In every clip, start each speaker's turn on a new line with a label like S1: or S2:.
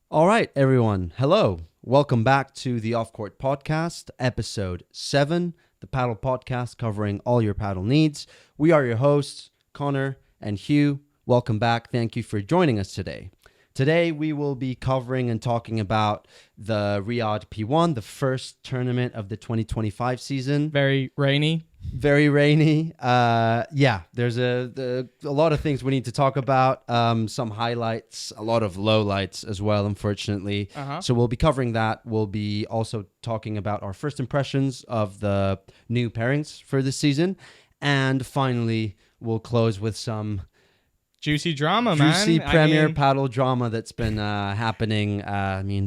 S1: All right, everyone. Hello. Welcome back to the Off Court Podcast, Ep.7, the paddle podcast covering all your paddle needs. We are your hosts, Connor and Hugh. Welcome back. Thank you for joining us today. Today, we will be covering and talking about the Riyadh P1, the first tournament of the 2025 season.
S2: Very rainy.
S1: Very rainy. There's a lot of things we need to talk about. Some highlights, a lot of lowlights as well, unfortunately. So we'll be covering that. We'll be also talking about our first impressions of the new pairings for this season. And finally, we'll close with some
S2: juicy drama, man.
S1: Juicy Premier Padel drama that's been happening,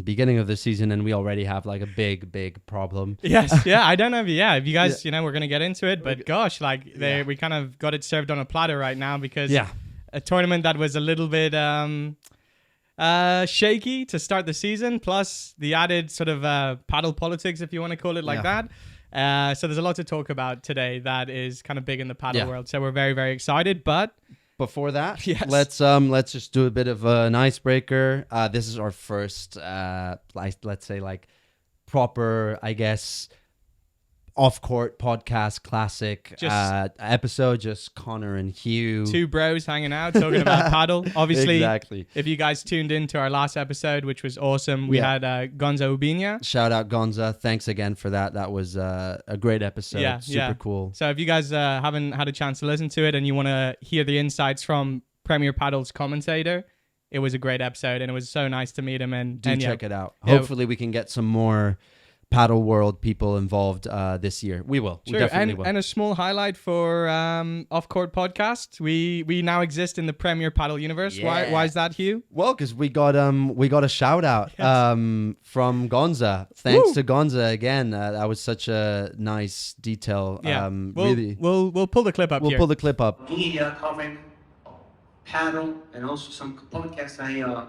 S1: beginning of the season, and we already have like a big problem.
S2: Yes, yeah. I don't know if you guys, we're going to get into it, but gosh, we kind of got it served on a platter right now because a tournament that was a little bit shaky to start the season, plus the added sort of paddle politics, if you want to call it like that. So there's a lot to talk about today that is kind of big in the paddle world. So we're very, very excited, but
S1: before that, let's just do a bit of an icebreaker. This is our first, let's say, like proper, I guess, off-court podcast classic episode. Just Connor and Hugh,
S2: two bros hanging out talking about paddle. Obviously,
S1: exactly.
S2: If you guys tuned in to our last episode, which was awesome, we had Gonza Ubiña.
S1: Shout out Gonza. Thanks again for that. That was a great episode. Super cool.
S2: So if you guys haven't had a chance to listen to it and you want to hear the insights from Premier Padel's commentator, it was a great episode and it was so nice to meet him. And
S1: check it out. Hopefully we can get some more paddle world people involved this year. We will.
S2: Sure.
S1: We definitely will.
S2: And a small highlight for Off Court Podcast. We now exist in the Premier Padel universe.
S1: Yeah.
S2: Why is that, Hugh?
S1: Well, because we got a shout out from Gonza. Thanks to Gonza again. That was such a nice detail.
S2: Yeah.
S1: Really.
S2: We'll pull the clip up.
S1: We'll pull the clip up.
S3: Media covering paddle and also some podcasts. I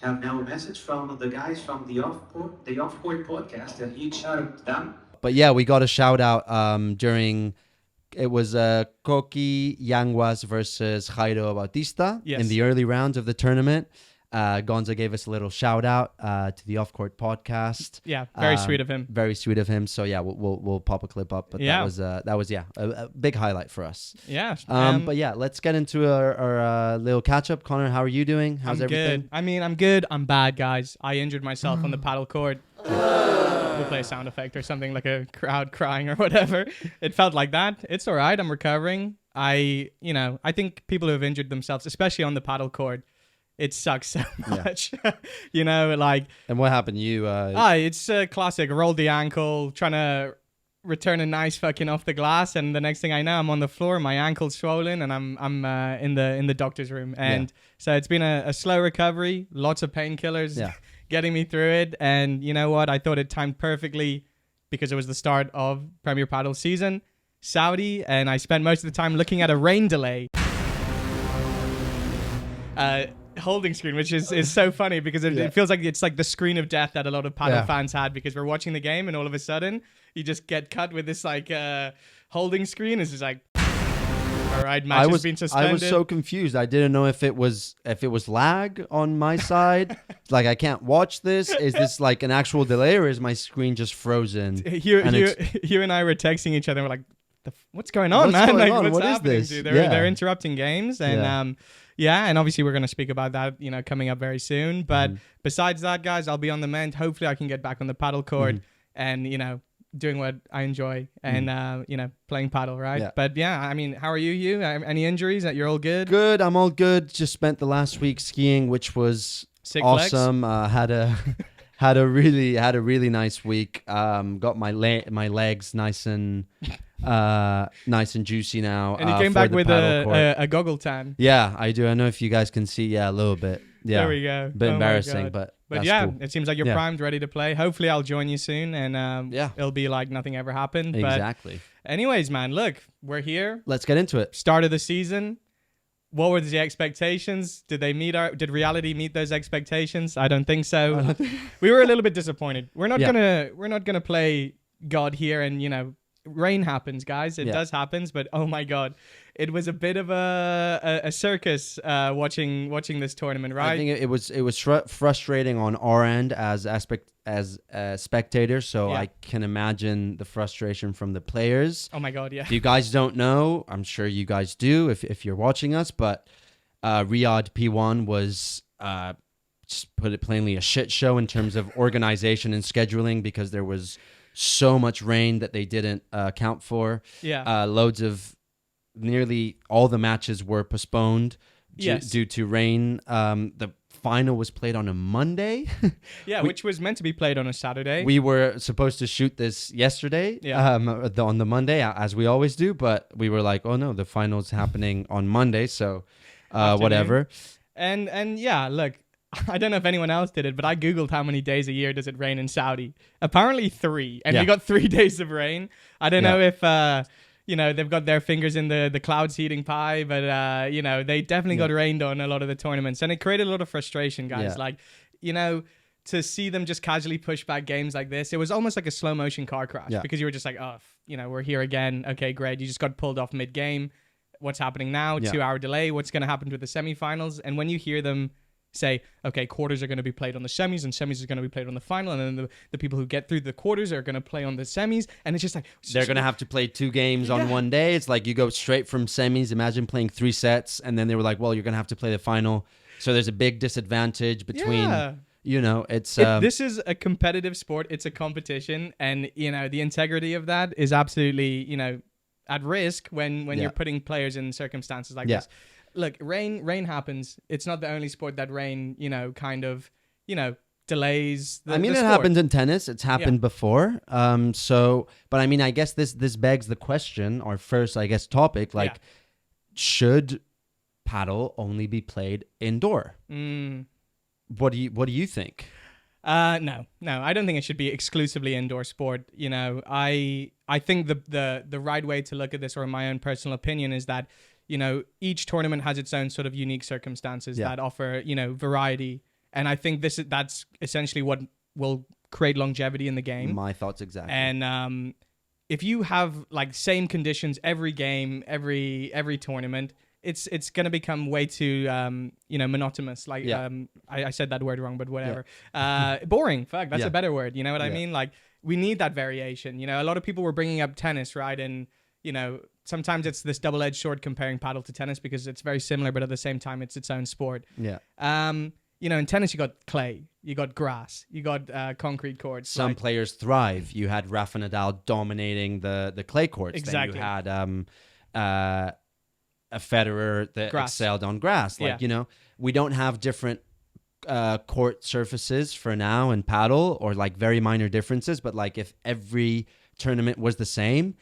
S3: have now a message from the guys from the Off Court podcast, and huge shout out to them.
S1: But yeah, we got a shout out during, it was Koki Yanguas versus Jairo Bautista in the early rounds of the tournament. Gonza gave us a little shout out to the Off Court podcast.
S2: Yeah, very sweet of him.
S1: Very sweet of him. So yeah, we'll pop a clip up. But that was a big highlight for us.
S2: Yeah.
S1: But yeah, let's get into our little catch up. Connor, how are you doing? How's everything?
S2: Good. I'm good. I'm bad, guys. I injured myself on the paddle court. We'll play a sound effect or something like a crowd crying or whatever. It felt like that. It's all right. I'm recovering. I think people who have injured themselves, especially on the paddle court, it sucks so much. And
S1: what happened? You
S2: it's a classic. Rolled the ankle, trying to return a nice fucking off the glass, and the next thing I know, I'm on the floor, my ankle's swollen, and I'm in the doctor's room. And so it's been a slow recovery, lots of painkillers getting me through it. And you know what? I thought it timed perfectly because it was the start of Premier Padel season, Saudi, and I spent most of the time looking at a rain delay. Holding screen, which is so funny because it feels like it's like the screen of death that a lot of paddle fans had, because we're watching the game and all of a sudden you just get cut with this like holding screen. It's just like, all right, match has been suspended.
S1: I was so confused. I didn't know if it was lag on my side. Like, I can't watch this. Is this like an actual delay, or is my screen just frozen?
S2: Hugh and I were texting each other. And we're like, what's going on, man?
S1: Like,
S2: what's
S1: what
S2: happening,
S1: is this?
S2: Dude? They're interrupting games, and and obviously we're going to speak about that, coming up very soon. But besides that, guys, I'll be on the mend. Hopefully I can get back on the paddle court and, doing what I enjoy and, playing paddle, right? Yeah. But how are you, Hugh? Any injuries? That you're all good?
S1: Good. I'm all good. Just spent the last week skiing, which was awesome. Had a really nice week. Got my legs nice and juicy now.
S2: And you came back with a goggle tan.
S1: Yeah, I do. I know if you guys can see. Yeah, a little bit. Yeah,
S2: there we go.
S1: Bit embarrassing, but yeah,
S2: cool. It seems like you're primed, ready to play. Hopefully, I'll join you soon, and it'll be like nothing ever happened.
S1: Exactly.
S2: But anyways, man, look, we're here.
S1: Let's get into it.
S2: Start of the season. What were the expectations? Did reality meet those expectations? I don't think so. We were a little bit disappointed. We're not gonna play God here, and rain happens, guys. It does happen, but oh my God, it was a bit of a circus watching this tournament, right?
S1: I think it was frustrating on our end as spectators. So
S2: Yeah.
S1: I can imagine the frustration from the players.
S2: Oh my God, yeah.
S1: If you guys don't know, I'm sure you guys do if you're watching us, but Riyadh P1 was, just put it plainly, a shit show in terms of organization and scheduling because there was so much rain that they didn't account for.
S2: Yeah.
S1: Nearly all the matches were postponed
S2: Yes.
S1: due to rain. The final was played on a Monday.
S2: Yeah, which was meant to be played on a Saturday.
S1: We were supposed to shoot this yesterday,
S2: Yeah.
S1: on the Monday, as we always do, but we were like, oh no, the final's happening on Monday, so whatever.
S2: And yeah, look, I don't know if anyone else did it, but I Googled how many days a year does it rain in Saudi. Apparently 3. And
S1: Yeah.
S2: we got 3 days of rain. I don't
S1: Yeah.
S2: know if, they've got their fingers in the clouds heating pie, but, they definitely got rained on a lot of the tournaments. And it created a lot of frustration, guys.
S1: Yeah.
S2: To see them just casually push back games like this, it was almost like a slow motion car crash
S1: Yeah.
S2: because you were just like, we're here again. Okay, great. You just got pulled off mid-game. What's happening now?
S1: Yeah.
S2: 2-hour delay. What's going to happen with the semifinals? And when you hear them say, okay, quarters are going to be played on the semis and semis are going to be played on the final, and then the people who get through the quarters are going to play on the semis, and it's just like...
S1: They're going to have to play 2 games on one day. It's like you go straight from semis. Imagine playing 3 sets, and then they were like, well, you're going to have to play the final. So there's a big disadvantage between, it's...
S2: this is a competitive sport. It's a competition, and, the integrity of that is absolutely, at risk when you're putting players in circumstances like this. Look, rain happens. It's not the only sport that rain, delays the
S1: it
S2: sport.
S1: happens in tennis. It's happened before. But I guess this begs the question, our first, I guess, topic, should paddle only be played indoor? What do you think?
S2: No, I don't think it should be exclusively indoor sport. I think the right way to look at this, or my own personal opinion, is that each tournament has its own sort of unique circumstances that offer variety, and I think that's essentially what will create longevity in the game.
S1: My thoughts exactly.
S2: And if you have like same conditions every game, every tournament, it's going to become way too monotonous. Like I said that word wrong, but whatever. Boring. Fuck, that's a better word. You know what I mean? Like we need that variation. A lot of people were bringing up tennis, right? And sometimes it's this double-edged sword comparing paddle to tennis because it's very similar, but at the same time it's its own sport.
S1: Yeah.
S2: In tennis you got clay, you got grass, you got concrete courts.
S1: Some players thrive. You had Rafa Nadal dominating the clay courts.
S2: Exactly.
S1: Then you had a Federer that excelled on grass. We don't have different court surfaces for now in paddle, or like very minor differences, but like if every tournament was the same,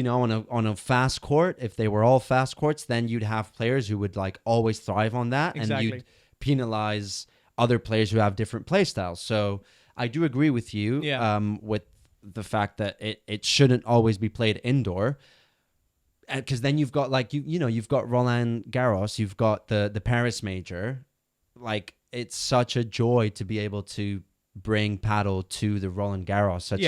S1: on a fast court, if they were all fast courts, then you'd have players who would like always thrive on that.
S2: Exactly.
S1: And you'd penalize other players who have different play styles. So I do agree with you with the fact that it shouldn't always be played indoor. Because then you've got like you've got Roland Garros, you've got the Paris Major. Like it's such a joy to be able to bring paddle to the Roland Garros, such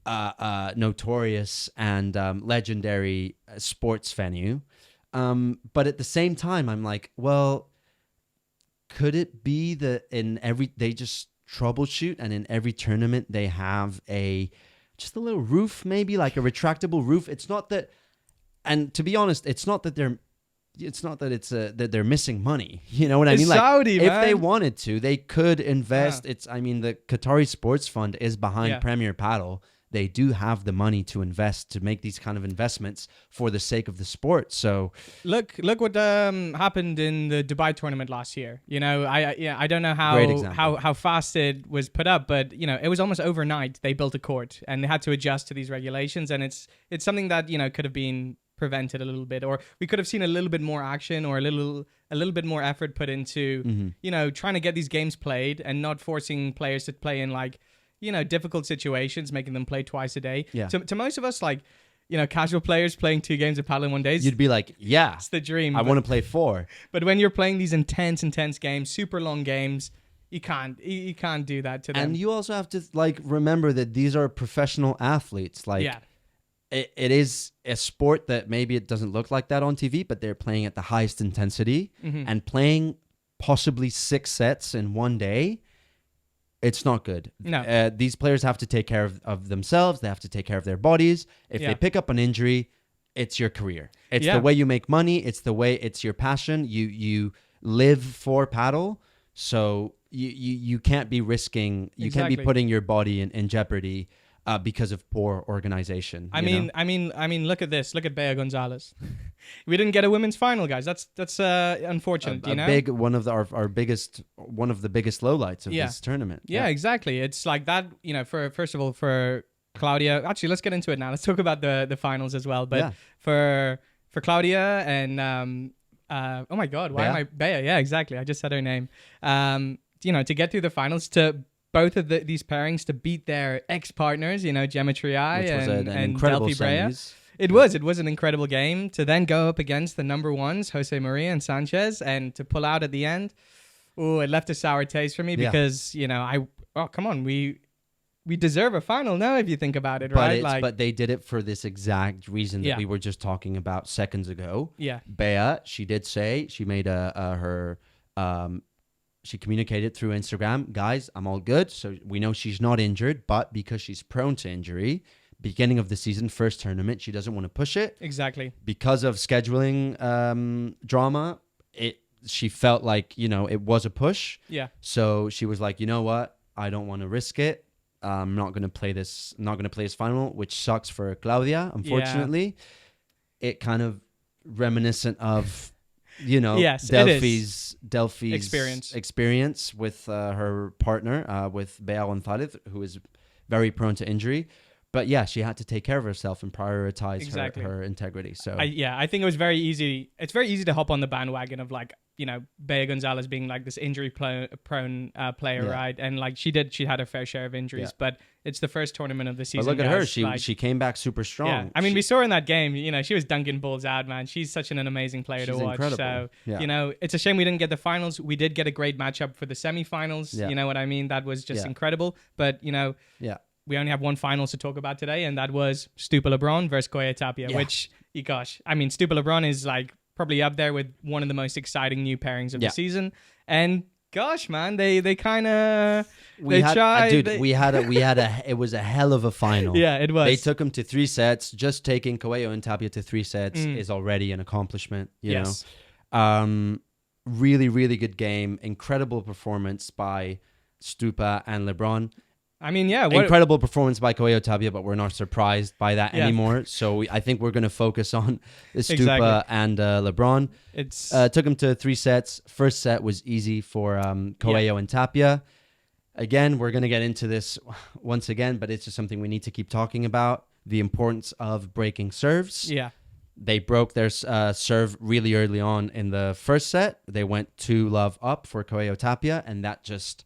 S1: a notorious and legendary sports venue. But at the same time, I'm like, well, could it be that they just troubleshoot, and in every tournament they have just a little roof, maybe like a retractable roof? It's not that. And to be honest, it's not that that they're missing money. You know what I mean? Like
S2: Saudi,
S1: if
S2: man.
S1: they wanted to, they could invest. The Qatari Sports Fund is behind Premier Padel. They do have the money to invest, to make these kind of investments for the sake of the sport. So
S2: look what happened in the Dubai tournament last year. I don't know how fast it was put up, but it was almost overnight. They built a court and they had to adjust to these regulations, and it's something that could have been prevented a little bit, or we could have seen a little bit more action, or a little bit more effort put into trying to get these games played and not forcing players to play in like difficult situations, making them play twice a day.
S1: Yeah.
S2: To most of us, like casual players playing 2 games of paddle in one day,
S1: you'd be like, yeah,
S2: it's the dream.
S1: I want to play 4.
S2: But when you're playing these intense games, super long games, you can't do that to them.
S1: And you also have to like remember that these are professional athletes. Like it is a sport that maybe it doesn't look like that on TV, but they're playing at the highest intensity and playing possibly 6 sets in one day. It's not good.
S2: No.
S1: These players have to take care of themselves. They have to take care of their bodies. If they pick up an injury, it's your career. It's the way you make money. It's your passion. You live for paddle. So you can't be risking, you can't be putting your body in jeopardy because of poor organization.
S2: I mean, look at this. Look at Bea Gonzalez. We didn't get a women's final, guys. That's unfortunate.
S1: One of the biggest lowlights of this tournament.
S2: Yeah, exactly. It's like that. First of all, for Claudia. Actually, let's get into it now. Let's talk about the finals as well. But for Claudia and oh my God, why am I Bea? Yeah, exactly. I just said her name. To get through the finals, to both of these pairings to beat their ex-partners, Gemma Triai and Delphi Brea. It was an incredible game to then go up against the number ones, Jose Maria and Sanchez, and to pull out at the end. Oh, it left a sour taste for me because, come on, we deserve a final now if you think about it, right?
S1: But they did it for this exact reason that we were just talking about seconds ago.
S2: Yeah.
S1: Bea, she did say, she made she communicated through Instagram, guys, I'm all good. So we know she's not injured, but because she's prone to injury, beginning of the season, first tournament, she doesn't want to push it.
S2: Exactly.
S1: Because of scheduling drama, she felt like, it was a push.
S2: Yeah.
S1: So she was like, you know what? I don't want to risk it. I'm not going to play this final, which sucks for Claudia, unfortunately. Yeah. It kind of reminiscent of, Delphi's experience with her partner, with Bea Gonzalez, who is very prone to injury. But yeah, she had to take care of herself and prioritize her integrity. So
S2: I think it was very easy. It's very easy to hop on the bandwagon of Bea Gonzalez being like this injury prone player, right? And she had her fair share of injuries, but it's the first tournament of the season.
S1: But look at her; she came back super strong.
S2: Yeah. I mean, we saw her in that game. She was dunking balls out, man. She's such an amazing player to watch.
S1: Incredible.
S2: So it's a shame we didn't get the finals. We did get a great matchup for the semifinals. Yeah. You know what I mean? That was just incredible. But we only have one finals to talk about today, and that was Stupa Lebron versus Coello Tapia, which, Stupa Lebron is probably up there with one of the most exciting new pairings of the season. And gosh, man, they kind of tried. It was a hell of a final.
S1: Yeah, it was. They took them to 3 sets. Just taking Coello and Tapia to 3 sets is already an accomplishment. You know, really, really good game. Incredible performance by Stupa and Lebron.
S2: I mean,
S1: incredible performance by Coello Tapia, but we're not surprised by that anymore. So I think we're going to focus on Stupa and LeBron. Took him to 3 sets. First set was easy for Coello and Tapia. Again, we're going to get into this once again, but it's just something we need to keep talking about. The importance of breaking serves.
S2: Yeah.
S1: They broke their serve really early on in the first set. They went 2-love up for Coello Tapia, and that just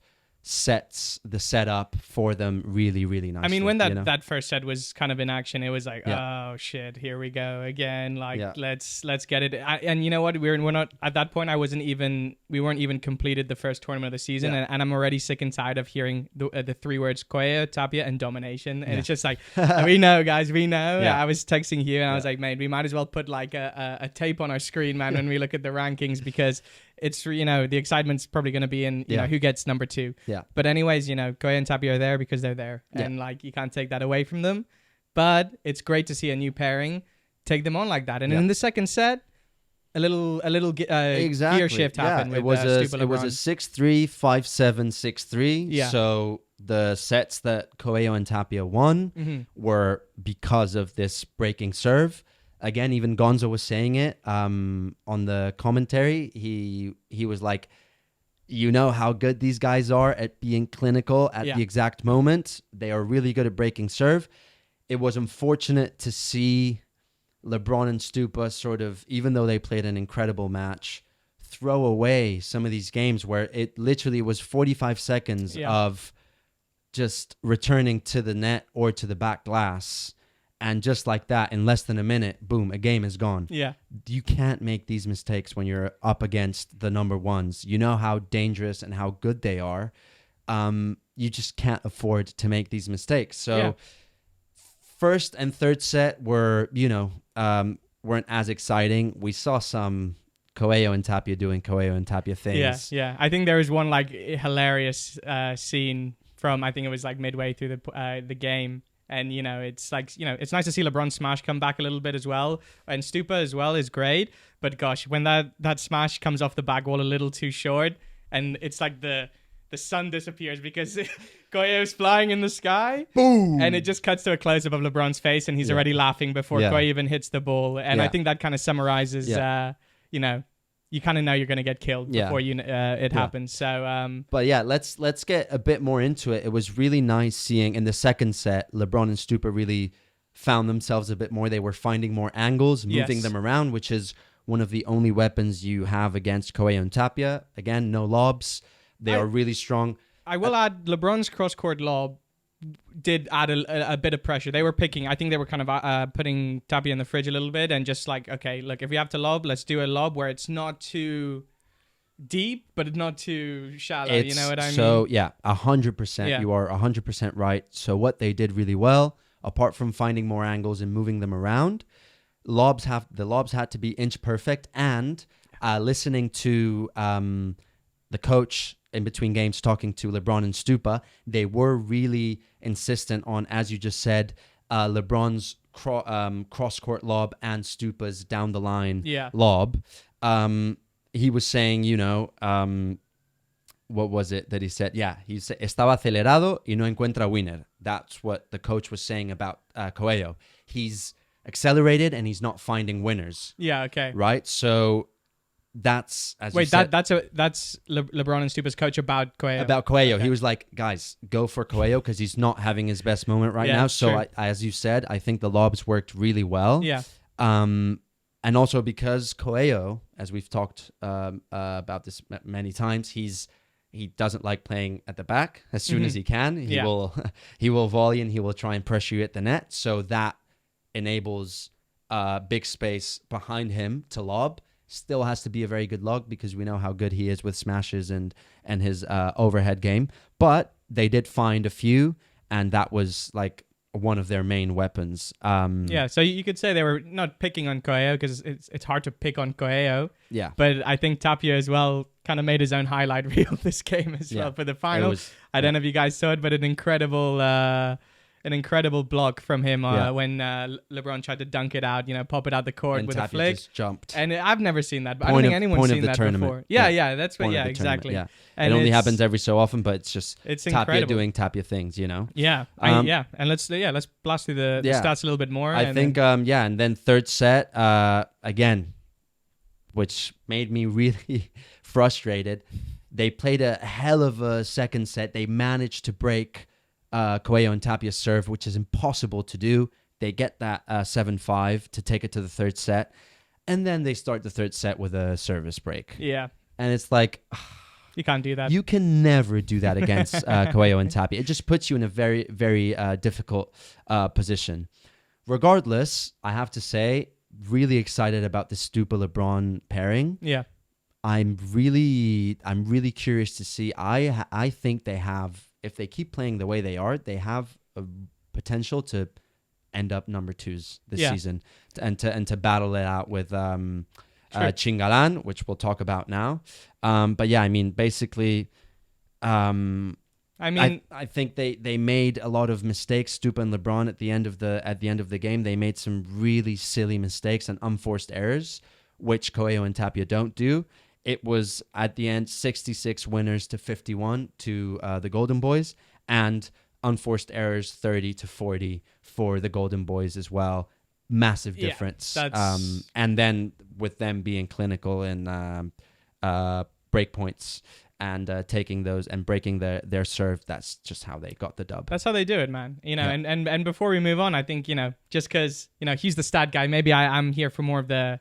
S1: sets the setup for them really, really nicely.
S2: I mean, when that first set was kind of in action, it was like, oh shit, here we go again. Let's get it. And you know what? We're not at that point. We weren't even completed the first tournament of the season, and I'm already sick and tired of hearing the 3 words Coello, Tapia, and domination. And it's just like, we know, guys, we know. I was texting you, and I was like, mate, we might as well put a tape on our screen, man, when we look at the rankings, because it's, the excitement's probably going to be in, who gets number 2.
S1: Yeah.
S2: But anyways, Coello and Tapia are there because they're there. Yeah. And you can't take that away from them. But it's great to see a new pairing take them on like that. And in the second set, a little gear shift happened.
S1: It was a 6-3, 5-7, 6-3.
S2: Yeah.
S1: So the sets that Coello and Tapia won were because of this breaking serve. Again, even Gonzo was saying it on the commentary. He was like, how good these guys are at being clinical at the exact moment. They are really good at breaking serve. It was unfortunate to see LeBron and Stupa sort of, even though they played an incredible match, throw away some of these games where it literally was 45 seconds of just returning to the net or to the back glass. And just like that, in less than a minute, boom, a game is gone.
S2: Yeah.
S1: You can't make these mistakes when you're up against the number ones. You know how dangerous and how good they are. You just can't afford to make these mistakes. So first and third set were, weren't as exciting. We saw some Coelho and Tapia doing Coelho and Tapia things.
S2: Yeah. I think there was one like hilarious scene from, I think it was like midway through the game. And, it's like, it's nice to see LeBron smash come back a little bit as well. And Stupa as well is great. But gosh, when that smash comes off the back wall a little too short, and it's like the sun disappears because Coelho's flying in the sky.
S1: Boom!
S2: And it just cuts to a close-up of LeBron's face, and he's already laughing before Coelho even hits the ball. And I think that kind of summarizes, you kind of know you're going to get killed before it happens. So,
S1: but yeah, let's get a bit more into it. It was really nice seeing in the second set, LeBron and Stupa really found themselves a bit more. They were finding more angles, moving them around, which is one of the only weapons you have against Coelho and Tapia. Again, no lobs. They are really strong.
S2: I will add LeBron's cross-court lob did add a bit of pressure. They were picking, I think they were kind of putting Tapia in the fridge a little bit and just like, okay, look, if we have to lob, let's do a lob where it's not too deep, but it's not too shallow. You know what I mean?
S1: So, yeah, 100%. You are 100% right. So what they did really well, apart from finding more angles and moving them around, the lobs had to be inch perfect. And listening to the coach in between games talking to LeBron and Stupa, they were really insistent on, as you just said, LeBron's cross-court lob and Stupa's down the line lob. He was saying, what was it that he said? Yeah, he said, estaba acelerado y no encuentra winner. That's what the coach was saying about Coelho. He's accelerated and he's not finding winners.
S2: Yeah, okay.
S1: Right? So that's, as you said...
S2: that's LeBron and Stupa's coach about Coelho.
S1: About Coelho. Okay. He was like, guys, go for Coelho because he's not having his best moment right now. So as you said, I think the lobs worked really well.
S2: Yeah.
S1: And also because Coelho, as we've talked about this many times, he doesn't like playing at the back as soon as he can. He will volley and he will try and pressure you at the net. So that enables big space behind him to lob. Still has to be a very good lob because we know how good he is with smashes and his overhead game. But they did find a few, and that was like one of their main weapons.
S2: So you could say they were not picking on Coelho because it's hard to pick on Coelho. Yeah. But I think Tapia as well kind of made his own highlight reel this game as well for the final. I don't know if you guys saw it, but an incredible block from him when LeBron tried to dunk it out, pop it out the court and with
S1: Tapia
S2: a flick.
S1: Just jumped.
S2: And I've never seen that. But I don't think anyone's seen that before. Yeah, that's what. Yeah, exactly.
S1: Yeah. And it only happens every so often, but it's Tapia
S2: incredible.
S1: doing Tapia things,
S2: Yeah, and let's blast through the stats a little bit more.
S1: I think and then third set again, which made me really frustrated. They played a hell of a second set. They managed to break Coelho and Tapia's serve, which is impossible to do. They get that 7-5 to take it to the third set, and then they start the third set with a service break.
S2: Yeah,
S1: and it's like
S2: you can't do that.
S1: You can never do that against Coelho and Tapia. It just puts you in a very, very difficult position. Regardless, I have to say, really excited about the Stupa LeBron pairing.
S2: Yeah.
S1: I'm really curious to see. I think they have, if they keep playing the way they are, they have a potential to end up number twos this season and to battle it out with Chingalan, which we'll talk about now. But yeah, I mean, basically, I think they made a lot of mistakes. Stupa and LeBron at the end of the game, they made some really silly mistakes and unforced errors, which Coelho and Tapia don't do. It was at the end 66 winners to 51 to the Golden Boys, and unforced errors 30-40 for the Golden Boys as well. Massive difference. And then with them being clinical in break points and taking those and breaking their serve, that's just how they got the dub.
S2: That's how they do it, man. And before we move on, I think, just because, he's the stat guy, maybe I'm here for more of the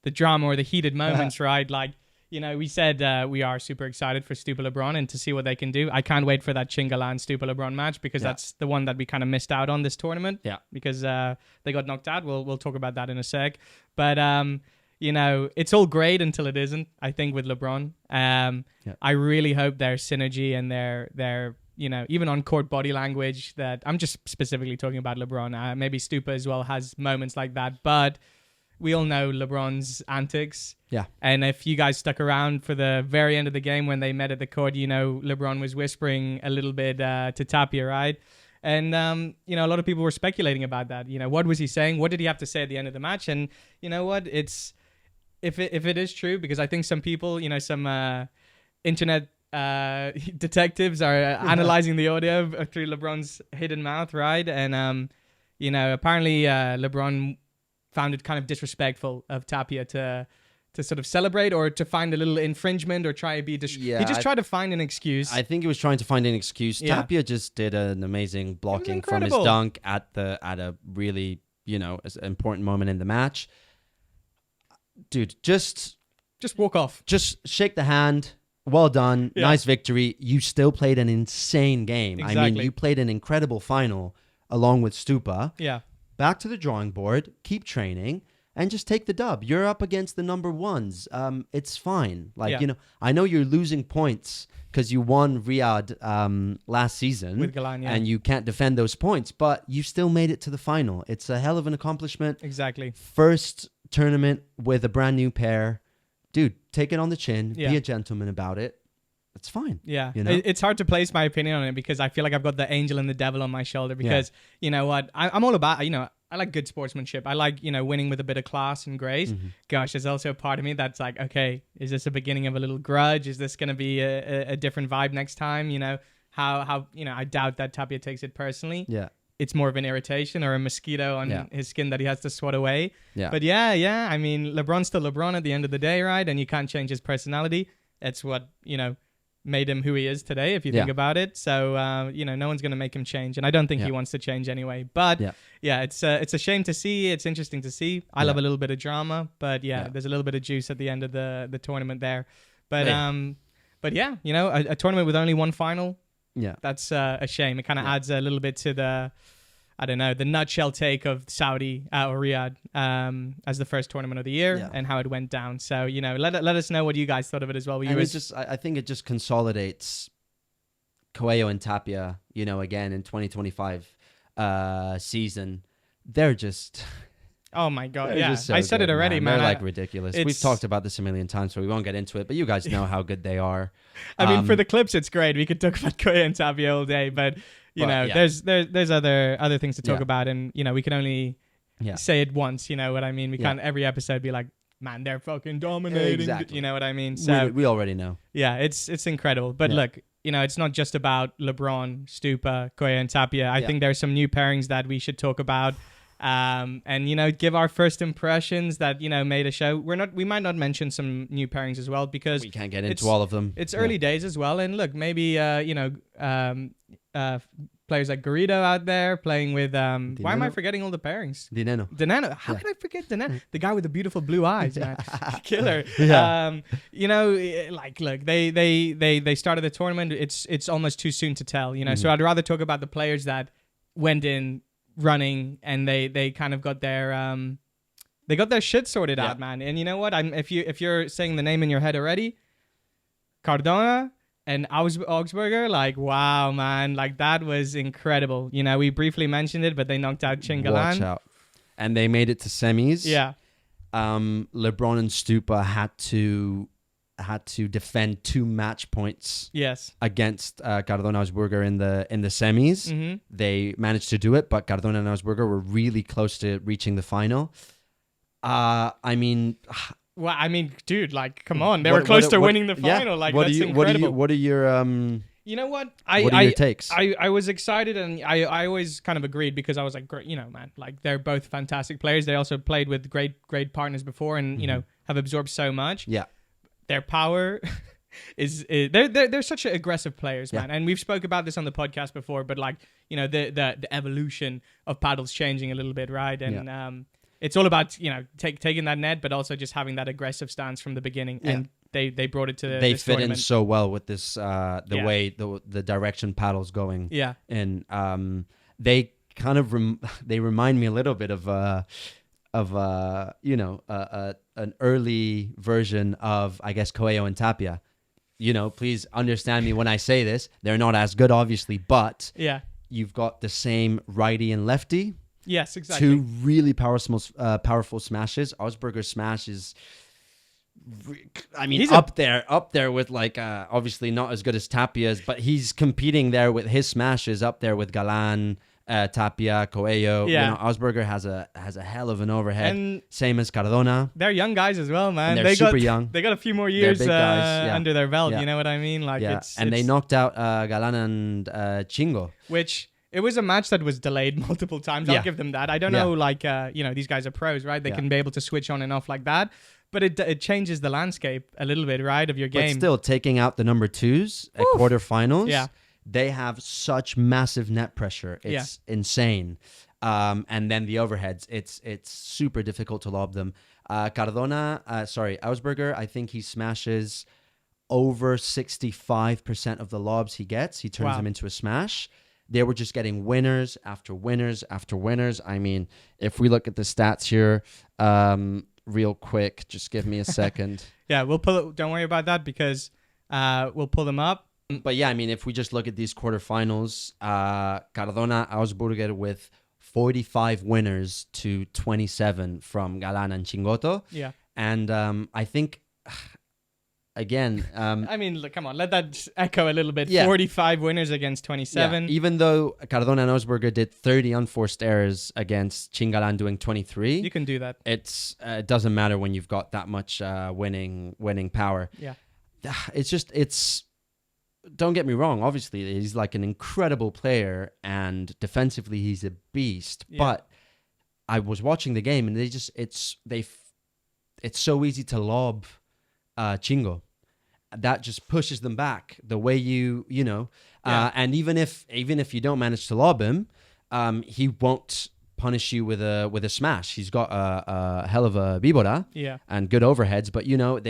S2: drama or the heated moments, right? Like, we said we are super excited for Stupa LeBron and to see what they can do. I can't wait for that Chingalan Stupa LeBron match because that's the one that we kind of missed out on this tournament. Yeah. Because they got knocked out. We'll talk about that in a sec. But it's all great until it isn't, I think, with LeBron. I really hope their synergy and their even on court body language, that I'm just specifically talking about LeBron. Maybe Stupa as well has moments like that, but we all know LeBron's antics.
S1: Yeah.
S2: And if you guys stuck around for the very end of the game when they met at the court, LeBron was whispering a little bit to Tapia, right? And, a lot of people were speculating about that. What was he saying? What did he have to say at the end of the match? And you know what? If it is true, because I think some people, some internet detectives are analyzing the audio through LeBron's hidden mouth, right? And, apparently LeBron found it kind of disrespectful of Tapia to sort of celebrate or to find a little infringement or try to be he just tried to find an excuse.
S1: I think he was trying to find an excuse.
S2: Yeah.
S1: Tapia just did an amazing blocking from his
S2: incredible.
S1: dunk at a really important moment in the match. Dude, just
S2: walk off.
S1: Just shake the hand. Well done.
S2: Yeah.
S1: Nice victory. You still played an insane game. I mean,
S2: Exactly.
S1: you played an incredible final along with Stupa.
S2: Yeah.
S1: Back to the drawing board. Keep training. And just take the dub. You're up against the number ones. It's fine. I know you're losing points because you won Riyadh last season
S2: With Galan, yeah.
S1: and you can't defend those points, but you still made it to the final. It's a hell of an accomplishment.
S2: Exactly.
S1: First tournament with a brand new pair. Dude, take it on the chin.
S2: Yeah.
S1: Be a gentleman about it. It's fine.
S2: Yeah.
S1: You know?
S2: It's hard to place my opinion on it because I feel like I've got the angel and the devil on my shoulder because, you know what, I'm all about, I like good sportsmanship. I like, winning with a bit of class and grace.
S1: Mm-hmm.
S2: Gosh, there's also a part of me that's like, okay, is this a beginning of a little grudge? Is this going to be a different vibe next time? How I doubt that Tapia takes it personally.
S1: Yeah.
S2: It's more of an irritation or a mosquito on his skin that he has to swat away.
S1: Yeah.
S2: But yeah. I mean, LeBron's still LeBron at the end of the day, right? And you can't change his personality. That's what, made him who he is today, if you think about it. So, no one's going to make him change. And I don't think he wants to change anyway. But, it's a shame to see. It's interesting to see. I love a little bit of drama. But, there's a little bit of juice at the end of the tournament there. But, a tournament with only one final, that's a shame. It kind of adds a little bit to the nutshell take of Saudi or Riyadh as the first tournament of the year and how it went down. So, let us know what you guys thought of it as well.
S1: I think it just consolidates Coelho and Tapia, again in 2025 season. They're just...
S2: Oh my God!
S1: They're
S2: Yeah,
S1: just so
S2: I said
S1: good,
S2: it already, man.
S1: They're ridiculous. We've
S2: it's-
S1: talked about this a million times, so we won't get into it. But you guys know how good they are.
S2: I mean, for the clips, it's great. We could talk about Koya and Tapia all day, but there's other things to talk about, and we can only say it once. You know what I mean? We can't every episode be like, man, they're fucking dominating.
S1: Exactly.
S2: You know what I mean? So
S1: we already know.
S2: yeah, it's incredible. But look, it's not just about LeBron, Stupa, Koya, and Tapia. I think there's some new pairings that we should talk about. And give our first impressions that made a show. We might not mention some new pairings as well because
S1: We can't get into all of them.
S2: It's early days as well, and look, maybe players like Garrido out there playing with why am I forgetting all the pairings?
S1: Dineno.
S2: How could I forget Dineno? The guy with the beautiful blue eyes, man, killer.
S1: Yeah.
S2: Look, they started the tournament. It's almost too soon to tell, So I'd rather talk about the players that went in running and they kind of got their shit sorted out, man. And you know what? If you're saying the name in your head already, Cardona and Augsburger, like, wow, man, like that was incredible. We briefly mentioned it, but they knocked out Chingalan.
S1: Watch out. And they made it to semis.
S2: Yeah.
S1: LeBron and Stupa had to defend 2 match points against Cardona Augsburger in the semis.
S2: Mm-hmm.
S1: They managed to do it, but Cardona and Augsburger were really close to reaching the final.
S2: Well, dude, like, come on. They were close to winning the final. Like, that's incredible.
S1: What are your
S2: You know what?
S1: what are your takes?
S2: I was excited, and I always kind of agreed because I was like, great, man, like they're both fantastic players. They also played with great partners before, and have absorbed so much.
S1: Yeah.
S2: Their power is they're such aggressive players, man. And we've spoke about this on the podcast before, but like the evolution of paddles changing a little bit, right? And it's all about taking that net, but also just having that aggressive stance from the beginning.
S1: Yeah.
S2: And they brought it to
S1: they
S2: this
S1: fit
S2: tournament.
S1: in so well with this way the direction paddle's going.
S2: Yeah,
S1: and they kind of they remind me a little bit of an early version of, I guess, Coelho and Tapia. please understand me when I say this. They're not as good, obviously, but
S2: Yeah.
S1: you've got the same righty and lefty.
S2: Yes, exactly.
S1: Two really powerful smashes. Augsburger's smash is,
S2: He's
S1: up there with like obviously not as good as Tapia's, but he's competing there with his smashes up there with Galan, Tapia, Coelho.
S2: Yeah.
S1: Augsburger has a hell of an overhead,
S2: And
S1: same as Cardona.
S2: they're young guys as well, man.
S1: And they're super
S2: got,
S1: young.
S2: They got a few more years
S1: big guys, yeah.
S2: under their belt.
S1: Yeah.
S2: You know what I mean? Like
S1: They knocked out Galan and Chingo.
S2: Which it was a match that was delayed multiple times. I'll
S1: Yeah.
S2: give them that. I don't know, like these guys are pros, right? They can be able to switch on and off like that. But it changes the landscape a little bit, right, of your game.
S1: But still, taking out the number twos at quarterfinals,
S2: Yeah.
S1: they have such massive net pressure. It's insane. And then the overheads, it's super difficult to lob them. Augsburger, I think he smashes over 65% of the lobs he gets. He turns them into a smash. They were just getting winners after winners after winners. I mean, if we look at the stats here, real quick, just give me a second.
S2: Yeah, we'll pull it. Don't worry about that because we'll pull them up.
S1: But yeah, I mean, if we just look at these quarterfinals, Cardona, Augsburger with 45 winners to 27 from Galan and Chingoto.
S2: Yeah.
S1: And I think, again...
S2: I mean, look, come on, let that echo a little bit.
S1: Yeah.
S2: 45 winners against 27.
S1: Yeah, even though Cardona and Augsburger did 30 unforced errors against Chingalan doing 23,
S2: You can do that.
S1: it doesn't matter when you've got that much winning power.
S2: Yeah.
S1: It's don't get me wrong, obviously he's like an incredible player and defensively he's a beast, but I was watching the game and it's so easy to lob Chingo. That just pushes them back the way and even if you don't manage to lob him, he won't punish you with a smash. He's got a hell of a bibora and good overheads, but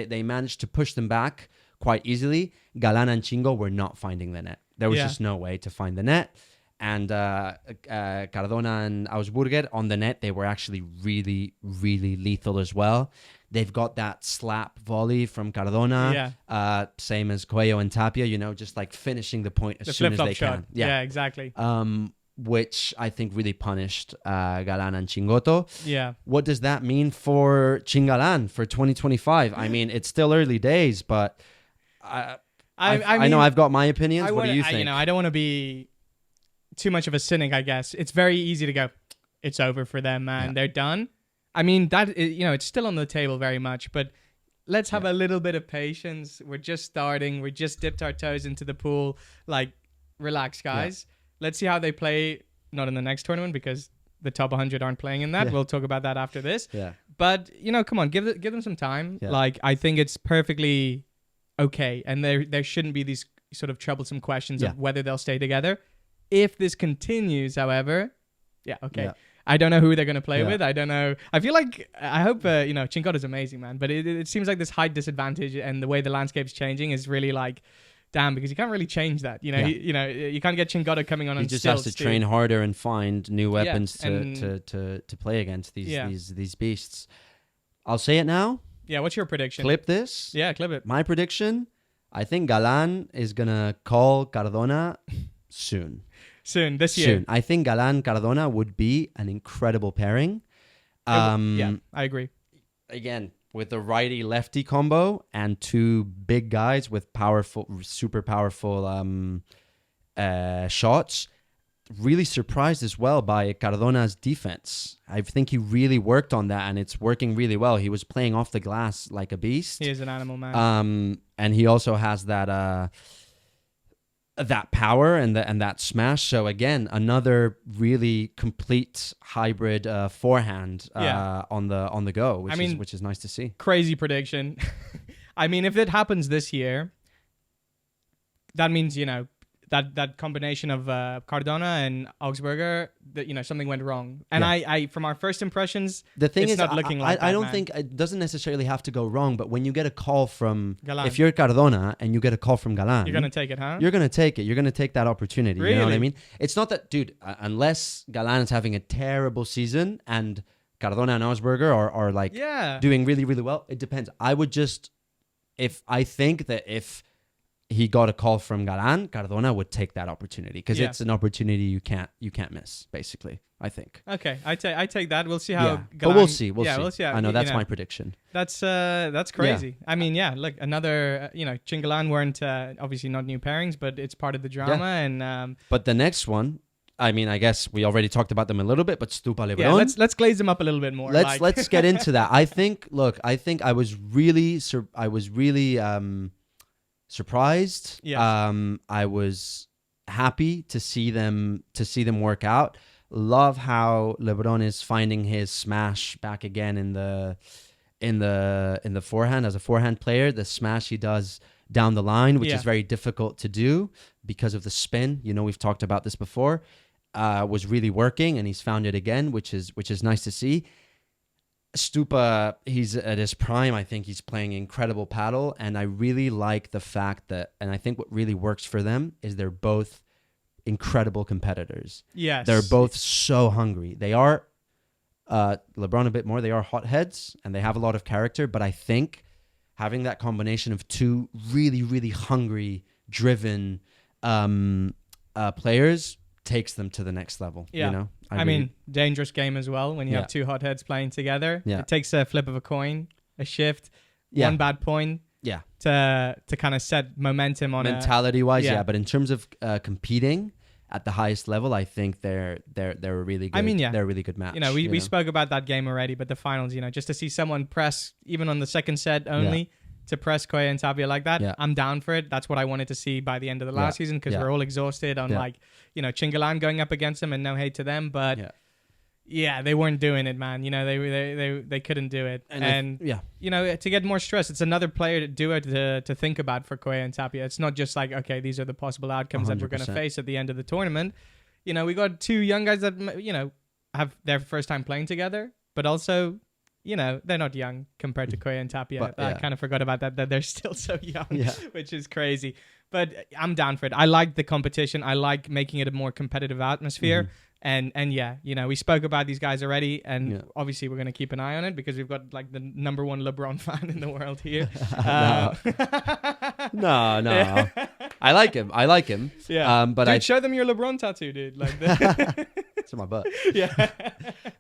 S1: they managed to push them back quite easily. Galan and Chingo were not finding the net. There was just no way to find the net. And Cardona and Augsburger on the net, they were actually really, really lethal as well. They've got that slap volley from Cardona, same as Coelho and Tapia, just like finishing the point as soon as they
S2: shot.
S1: can.
S2: Yeah, exactly.
S1: Which I think really punished Galan and Chingoto.
S2: Yeah.
S1: What does that mean for Chingalan for 2025? I mean, it's still early days, but I know I've got my opinions. What do you think?
S2: I don't want to be too much of a cynic, I guess. It's very easy to go, it's over for them, man. They're done. I mean, it's still on the table very much, but let's have a little bit of patience. We're just starting. We just dipped our toes into the pool. Like, relax, guys. Yeah. Let's see how they play, not in the next tournament because the top 100 aren't playing in that. Yeah. We'll talk about that after this.
S1: Yeah.
S2: But, come on, give them some time.
S1: Yeah.
S2: Like, I think it's perfectly okay. And there shouldn't be these sort of troublesome questions of whether they'll stay together. If this continues, however, okay. Yeah. I don't know who they're going to play with. I don't know. I feel like, I hope, Chingoto is amazing, man. But it seems like this height disadvantage and the way the landscape's changing is really like, damn, because you can't really change that. You can't get Chingoto coming on.
S1: He just has to train harder and find new weapons to play against these beasts. I'll say it now.
S2: Yeah, what's your prediction?
S1: Clip this.
S2: Yeah, clip it.
S1: My prediction, I think Galan is going to call Cardona soon.
S2: This year.
S1: I think Galan Cardona would be an incredible pairing.
S2: I agree.
S1: Again, with the righty lefty combo and two big guys with super powerful shots. Really surprised as well by Cardona's defense. I think he really worked on that and it's working really well. He was playing off the glass like a beast.
S2: He is an animal, man.
S1: And he also has that power and that smash. So again, another really complete hybrid forehand on the go, which is nice to see.
S2: Crazy prediction. I mean, if it happens this year, that means that combination of Cardona and Augsburger, that something went wrong. And I from our first impressions,
S1: the thing
S2: it's
S1: is,
S2: not looking like
S1: I
S2: that,
S1: don't
S2: man.
S1: think it doesn't necessarily have to go wrong. But when you get a call from
S2: Galan.
S1: If you're Cardona and you get a call from Galan,
S2: you're gonna take it, huh?
S1: You're gonna take it. You're gonna take that opportunity.
S2: Really?
S1: You know what I mean? It's not that, dude. Unless Galan is having a terrible season and Cardona and Augsburger are like doing really, really well. It depends. I would just, if I think that if he got a call from Galan, Cardona would take that opportunity because
S2: Yeah.
S1: it's an opportunity you can't miss. Basically, I think.
S2: Okay, I take that. We'll see how.
S1: Yeah. But
S2: Galan-
S1: we'll see. We'll
S2: yeah,
S1: see.
S2: we'll see. How,
S1: I know that's
S2: you know,
S1: my prediction.
S2: That's crazy. I mean, yeah. Look, another. Chingalan weren't obviously not new pairings, but it's part of the drama. And
S1: But the next one, I mean, I guess we already talked about them a little bit, but Stupa Lebron.
S2: yeah, let's glaze them up a little bit more.
S1: Let's get into that. I think I was really surprised.
S2: Yes.
S1: I was happy to see them work out. Love how LeBron is finding his smash back again in the forehand as a forehand player. The smash he does down the line, which is very difficult to do because of the spin. We've talked about this before. Was really working, and he's found it again, which is nice to see. Stupa, he's at his prime. I think he's playing incredible paddle, and I really like the fact that, and I think what really works for them is they're both incredible competitors.
S2: Yes.
S1: They're both so hungry. They are, LeBron a bit more, they are hotheads, and they have a lot of character, but I think having that combination of two really, really hungry, driven players takes them to the next level.
S2: Yeah. I mean, dangerous game as well when you have two hotheads playing together.
S1: Yeah.
S2: It takes a flip of a coin, a shift,
S1: Yeah.
S2: one bad point
S1: Yeah.
S2: to kind of set momentum on
S1: mentality-wise,
S2: yeah.
S1: yeah. But in terms of competing at the highest level, I think they're a really good.
S2: I mean, yeah.
S1: They're a really good match.
S2: We spoke about that game already, but the finals, just to see someone press even on the second set only to press Koya and Tapia like that, I'm down for it. That's what I wanted to see by the end of the last season because we're all exhausted on Chingalan going up against them, and no hate to them, but they weren't doing it, man. They couldn't do it, and to get more stress, it's another player to do it to think about for Koya and Tapia. It's not just like, okay, these are the possible outcomes that we're going to face at the end of the tournament. We got two young guys that have their first time playing together, but also they're not young compared to Koya and Tapia.
S1: But,
S2: I kind of forgot about that they're still so young,
S1: Yeah.
S2: which is crazy. But I'm down for it. I like the competition. I like making it a more competitive atmosphere. And we spoke about these guys already, and obviously we're going to keep an eye on it because we've got like the number one LeBron fan in the world here.
S1: No. I like him.
S2: Yeah.
S1: But
S2: dude, show them your LeBron tattoo, dude. Like
S1: it's in my butt.
S2: Yeah.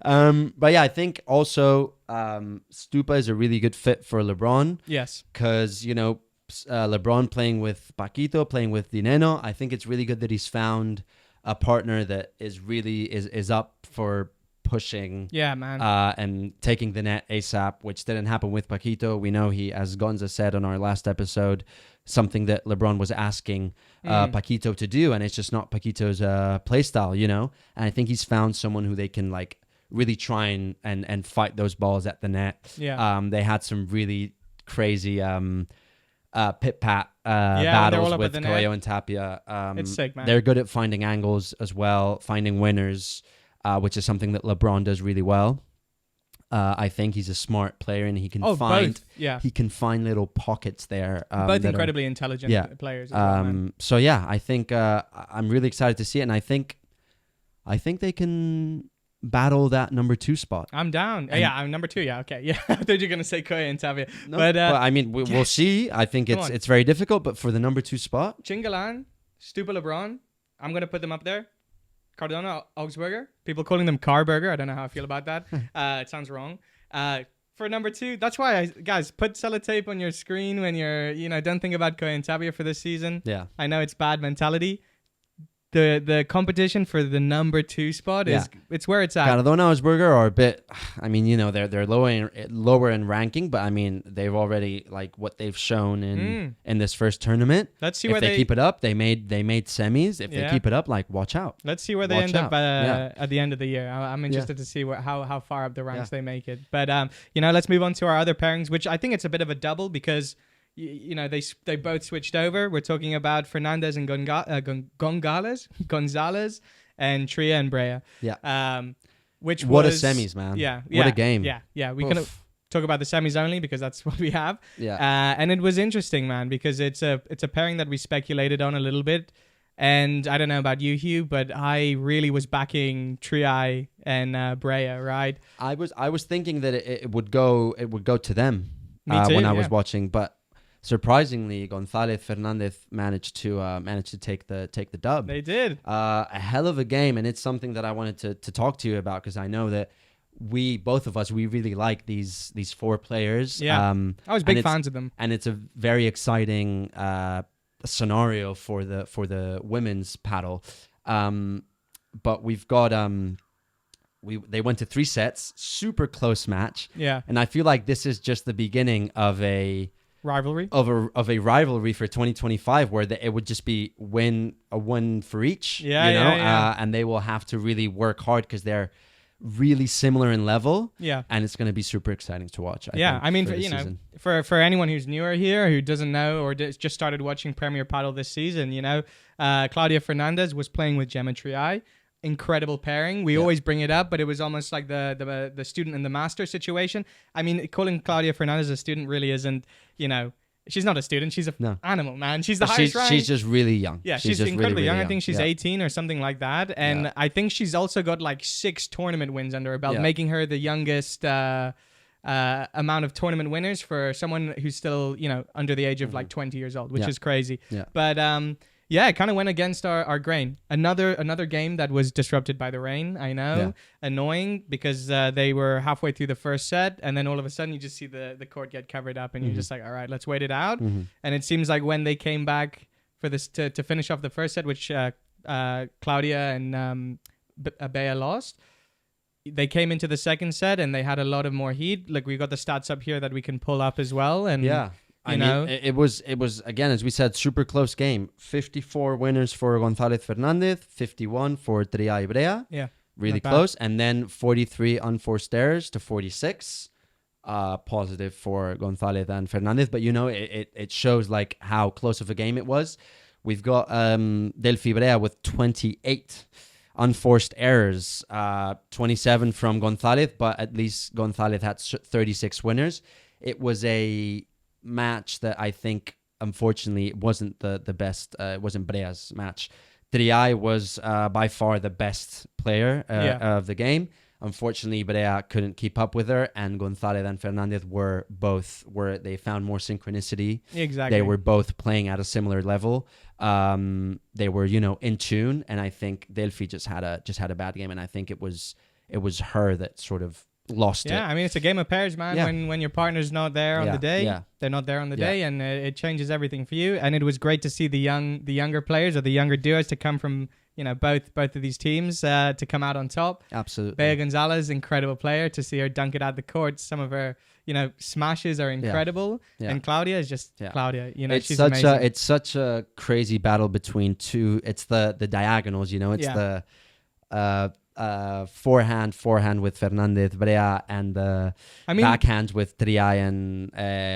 S1: But yeah, I think also Stupa is a really good fit for LeBron.
S2: Yes.
S1: Because LeBron playing with Paquito, playing with Dineno, I think it's really good that he's found a partner that is really is up for pushing and taking the net ASAP, which didn't happen with Paquito. We know he, as Gonza said on our last episode, something that LeBron was asking Paquito to do, and it's just not Paquito's play style, And I think he's found someone who they can like really try and fight those balls at the net.
S2: Yeah.
S1: They had some really crazy pit-pat battles with Koyo and Tapia.
S2: It's sick, man.
S1: They're good at finding angles as well, finding winners, which is something that LeBron does really well. I think he's a smart player, and he can he can find little pockets there.
S2: Both incredibly intelligent players. As well, man.
S1: So yeah, I think I'm really excited to see it, and I think they can battle that number 2 spot.
S2: I'm down. I'm number 2. Yeah, okay. Yeah, I thought you were gonna say Koya and Tapia,
S1: but I mean, we'll see. I think it's very difficult, but for the number 2 spot,
S2: Chingalan, Stupa, LeBron, I'm gonna put them up there. Cardona, Augsburger. People calling them Carburger. I don't know how I feel about that. It sounds wrong. For number 2, that's why guys put sellotape on your screen when you're don't think about Koya and Tapia for this season.
S1: Yeah,
S2: I know it's bad mentality. The competition for the number 2 spot it's where it's at.
S1: Cardona, Augsburger are a bit. I mean, they're lower in ranking, but I mean they've already like what they've shown in this first tournament.
S2: Let's see
S1: if
S2: where
S1: they keep it up. They made semis. If they keep it up, like watch out.
S2: Let's see where they end up at the end of the year. I'm interested to see how far up the ranks they make it. But let's move on to our other pairings, which I think it's a bit of a double because. They both switched over. We're talking about Fernandez and Gonzalez and Tria and Brea.
S1: Yeah.
S2: What
S1: a semis, man.
S2: Yeah.
S1: What a game.
S2: Yeah. We can talk about the semis only because that's what we have.
S1: Yeah.
S2: And it was interesting, man, because it's a pairing that we speculated on a little bit. And I don't know about you, Hugh, but I really was backing Tria and Brea, right?
S1: I was thinking that it would go to them
S2: Me too,
S1: when I was watching, but surprisingly, Gonzalez Fernandez managed to take the dub.
S2: They did.
S1: A hell of a game, and it's something that I wanted to talk to you about, because I know that both of us really like these four players.
S2: Yeah, I was big fans of them,
S1: and it's a very exciting scenario for the women's paddle. But we've got they went to 3 sets, super close match.
S2: Yeah,
S1: and I feel like this is just the beginning of a
S2: rivalry
S1: of a rivalry for 2025, where it would just be a win for each.
S2: Yeah.
S1: And they will have to really work hard, because they're really similar in level.
S2: Yeah,
S1: and it's going to be super exciting to watch.
S2: I mean, for anyone who's newer here, who doesn't know or just started watching Premier Padel this season, Claudia Fernandez was playing with Gemma Triay. Incredible pairing. We always bring it up, but it was almost like the student and the master situation. I mean, calling Claudia Fernandez a student really isn't, she's not a student. She's an animal, man. She's the highest rank.
S1: She's just really young.
S2: Yeah, she's incredibly
S1: really
S2: young.
S1: young.
S2: I think she's 18 or something like that. And I think she's also got like 6 tournament wins under her belt, making her the youngest amount of tournament winners for someone who's still, under the age of like 20 years old, which is crazy.
S1: Yeah.
S2: But it kind of went against our grain. Another game that was disrupted by the rain. I know, annoying, because they were halfway through the first set, and then all of a sudden you just see the court get covered up, and you're just like, all right, let's wait it out. And it seems like when they came back for this to finish off the first set, which Claudia and Bea lost, they came into the second set and they had a lot of more heat. Like, we got the stats up here that we can pull up as well, and
S1: I mean, it was again, as we said, super close game. 54 winners for Gonzalez Fernandez, 51 for Triay Brea.
S2: Yeah,
S1: really close. And then 43 unforced errors to 46 positive for Gonzalez and Fernandez. But it shows like how close of a game it was. We've got Delphi Brea with 28 unforced errors, 27 from Gonzalez, but at least Gonzalez had 36 winners. It was a match that I think, unfortunately, wasn't the best. It wasn't Brea's match. Triay was by far the best player of the game. Unfortunately, Brea couldn't keep up with her, and Gonzalez and Fernandez they found more synchronicity.
S2: Exactly.
S1: They were both playing at a similar level. They were, in tune, and I think Delphi just had a bad game, and I think it was her that sort of lost it.
S2: Yeah, I mean, it's a game of pairs, man.
S1: Yeah.
S2: When your partner's not there on the day, they're not there on the day, and it changes everything for you. And it was great to see the younger players, or the younger duos, to come from both of these teams to come out on top.
S1: Absolutely.
S2: Bea Gonzalez, incredible player. To see her dunk it at the court, some of her smashes are incredible.
S1: Yeah.
S2: And Claudia is just Claudia. She's
S1: amazing.
S2: amazing.
S1: It's such a crazy battle between two. It's the diagonals. It's the forehand with Fernandez Brea, and the backhand with Triay and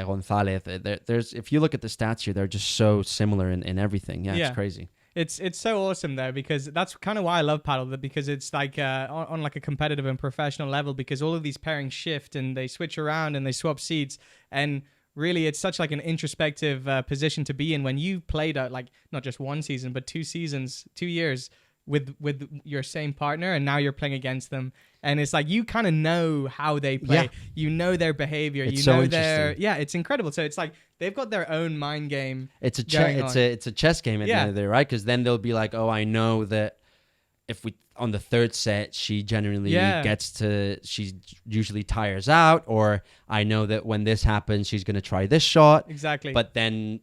S1: Gonzalez. There's, if you look at the stats here, they're just so similar in everything. Yeah, it's crazy.
S2: It's so awesome though, because that's kind of why I love paddle, because it's like on like a competitive and professional level, because all of these pairings shift and they switch around and they swap seats, and really it's such like an introspective position to be in when you played out like not just one season but 2 seasons, 2 years with your same partner, and now you're playing against them, and it's like you kind of know how they play, their behavior,
S1: it's so
S2: their it's incredible. So it's like they've got their own mind game.
S1: It's a chess game at the end of the day, right? Because then they'll be like, oh, I know that if we on the third set she generally she usually tires out, or I know that when this happens she's gonna try this shot.
S2: Exactly.
S1: But then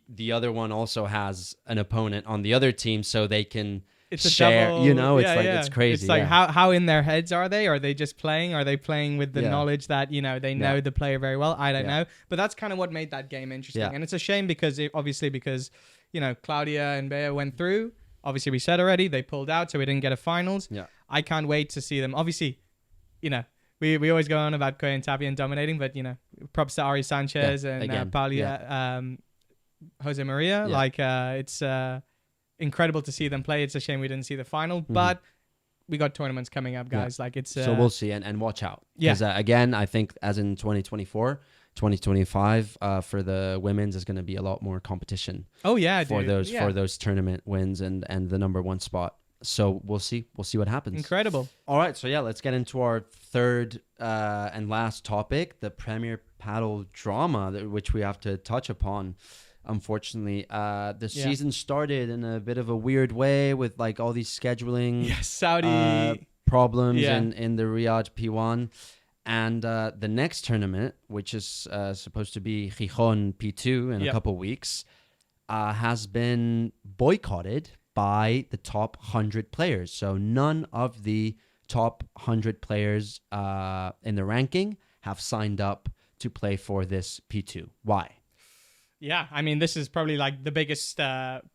S1: the other one also has an opponent on the other team, so they can share, it's crazy.
S2: It's like how in their heads are they? Are they just playing? Are they playing with the knowledge that they know the player very well? I don't know, but that's kind of what made that game interesting. And it's a shame because Claudia and Bea went through. Obviously, we said already they pulled out, so we didn't get a finals. I can't wait to see them. Obviously, we always go on about Koya and Tapia and dominating, but props to Ari Sanchez and Paulia, Jose Maria. It's incredible to see them play. It's a shame we didn't see the final, but we got tournaments coming up, guys. So
S1: we'll see, and watch out. Because again, I think as in 2024, 2025 for the women's is going to be a lot more competition.
S2: Oh yeah,
S1: for those tournament wins and the number 1 spot. So we'll see what happens.
S2: Incredible.
S1: All right, so yeah, let's get into our third and last topic, the Premier Padel drama, which we have to touch upon. Unfortunately, the season started in a bit of a weird way with like all these scheduling
S2: Saudi
S1: problems in the Riyadh P1. And the next tournament, which is supposed to be Gijón P2 in a couple weeks, has been boycotted by the top 100 players. So none of the top 100 players in the ranking have signed up to play for this P2. Why?
S2: Yeah, I mean, this is probably like the biggest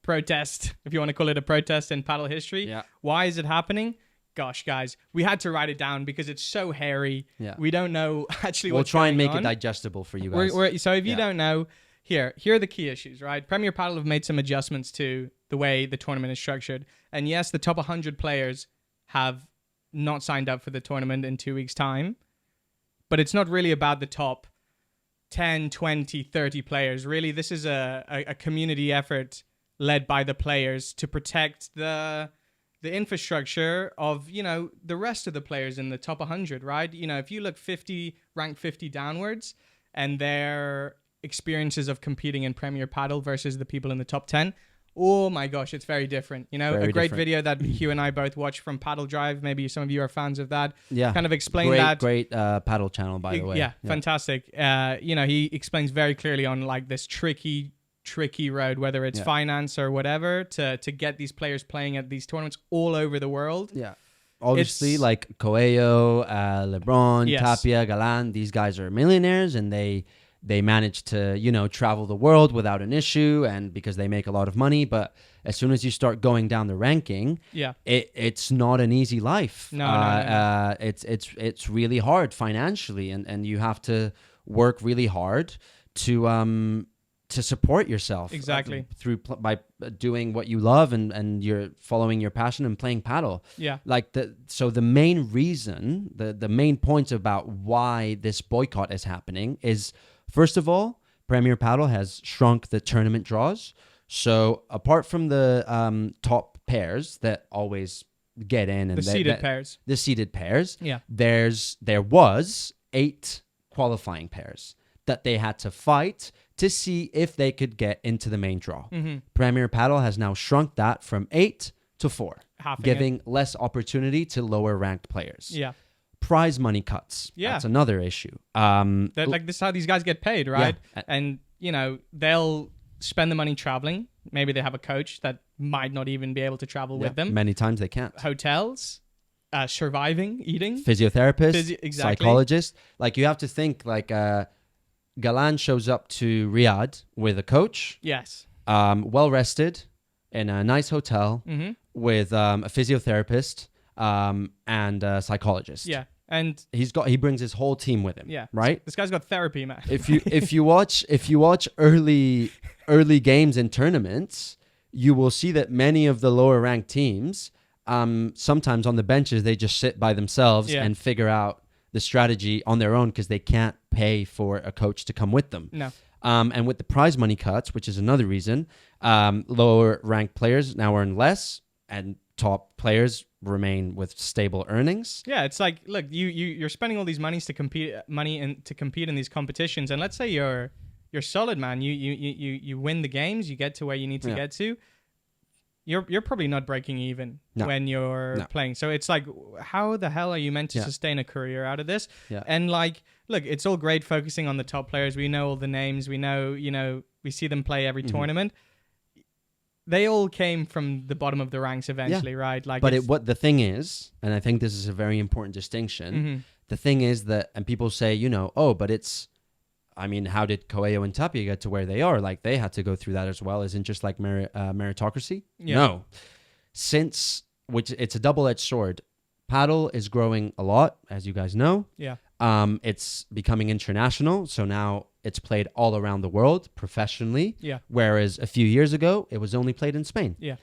S2: protest, if you want to call it a protest in paddle history.
S1: Yeah.
S2: Why is it happening? Gosh, guys, we had to write it down because it's so hairy.
S1: Yeah.
S2: We don't know actually
S1: We'll
S2: what's
S1: try and
S2: going
S1: make
S2: on.
S1: it digestible for you guys.
S2: So if you don't know, here are the key issues, right? Premier Padel have made some adjustments to the way the tournament is structured. And yes, the top 100 players have not signed up for the tournament in 2 weeks' time. But it's not really about the top 10, 20, 30 players. Really, this is a community effort led by the players to protect the infrastructure of, the rest of the players in the top 100, right? If you look ranked 50 downwards, and their experiences of competing in Premier Padel versus the people in the top 10, oh my gosh, it's very different.
S1: Very
S2: a great
S1: different.
S2: video that Hugh and I both watched from Paddle Drive. Maybe some of you are fans of that.
S1: Yeah.
S2: Kind of explain
S1: great,
S2: that.
S1: Great paddle channel, by the way.
S2: Yeah, fantastic. He explains very clearly on like this tricky road, whether it's finance or whatever, to get these players playing at these tournaments all over the world.
S1: Yeah. Obviously, like Coelho, Lebron, Tapia, Galan, these guys are millionaires, and they manage to, travel the world without an issue, and because they make a lot of money. But as soon as you start going down the ranking, it's not an easy life.
S2: No.
S1: It's really hard financially, and you have to work really hard to support yourself.
S2: Exactly.
S1: By doing what you love and you're following your passion and playing paddle.
S2: Yeah.
S1: So the main reason, the main point about why this boycott is happening is, first of all, Premier Padel has shrunk the tournament draws. So apart from the top pairs that always get in, and
S2: the seeded pairs,
S1: there was 8 qualifying pairs that they had to fight to see if they could get into the main draw.
S2: Mm-hmm.
S1: Premier Padel has now shrunk that from 8 to 4, giving less opportunity to lower ranked players.
S2: Yeah.
S1: Prize money cuts.
S2: Yeah.
S1: That's another issue.
S2: This is how these guys get paid, right?
S1: Yeah.
S2: And, they'll spend the money traveling. Maybe they have a coach that might not even be able to travel with them.
S1: Many times they can't.
S2: Hotels, surviving, eating.
S1: Physiotherapist,
S2: Exactly.
S1: psychologist. Like, you have to think, like, Galan shows up to Riyadh with a coach.
S2: Yes.
S1: Well rested, in a nice hotel, with a physiotherapist and a psychologist.
S2: Yeah. And
S1: he brings his whole team with him.
S2: Yeah.
S1: Right?
S2: This guy's got therapy, man.
S1: If you watch early games in tournaments, you will see that many of the lower ranked teams, sometimes on the benches, they just sit by themselves and figure out the strategy on their own because they can't pay for a coach to come with them.
S2: No.
S1: And with the prize money cuts, which is another reason, lower ranked players now earn less, and top players remain with stable earnings.
S2: Yeah, it's like, look, you're spending all these monies to compete in these competitions, and let's say you're solid, man. You win the games, you get to where you need to get to. You're probably not breaking even when you're playing. So it's like, how the hell are you meant to sustain a career out of this?
S1: Yeah.
S2: And like, look, it's all great focusing on the top players. We know all the names. We know, we see them play every tournament. They all came from the bottom of the ranks eventually, right? Like,
S1: but what the thing is, and I think this is a very important distinction. The thing is that, and people say, but it's, I mean, how did Coelho and Tapia get to where they are? Like, they had to go through that as well. Isn't just like meritocracy?
S2: Yeah.
S1: No. Which it's a double-edged sword. Paddle is growing a lot, as you guys know.
S2: Yeah.
S1: It's becoming international. So now it's played all around the world professionally.
S2: Yeah.
S1: Whereas a few years ago, it was only played in Spain.
S2: Yeah.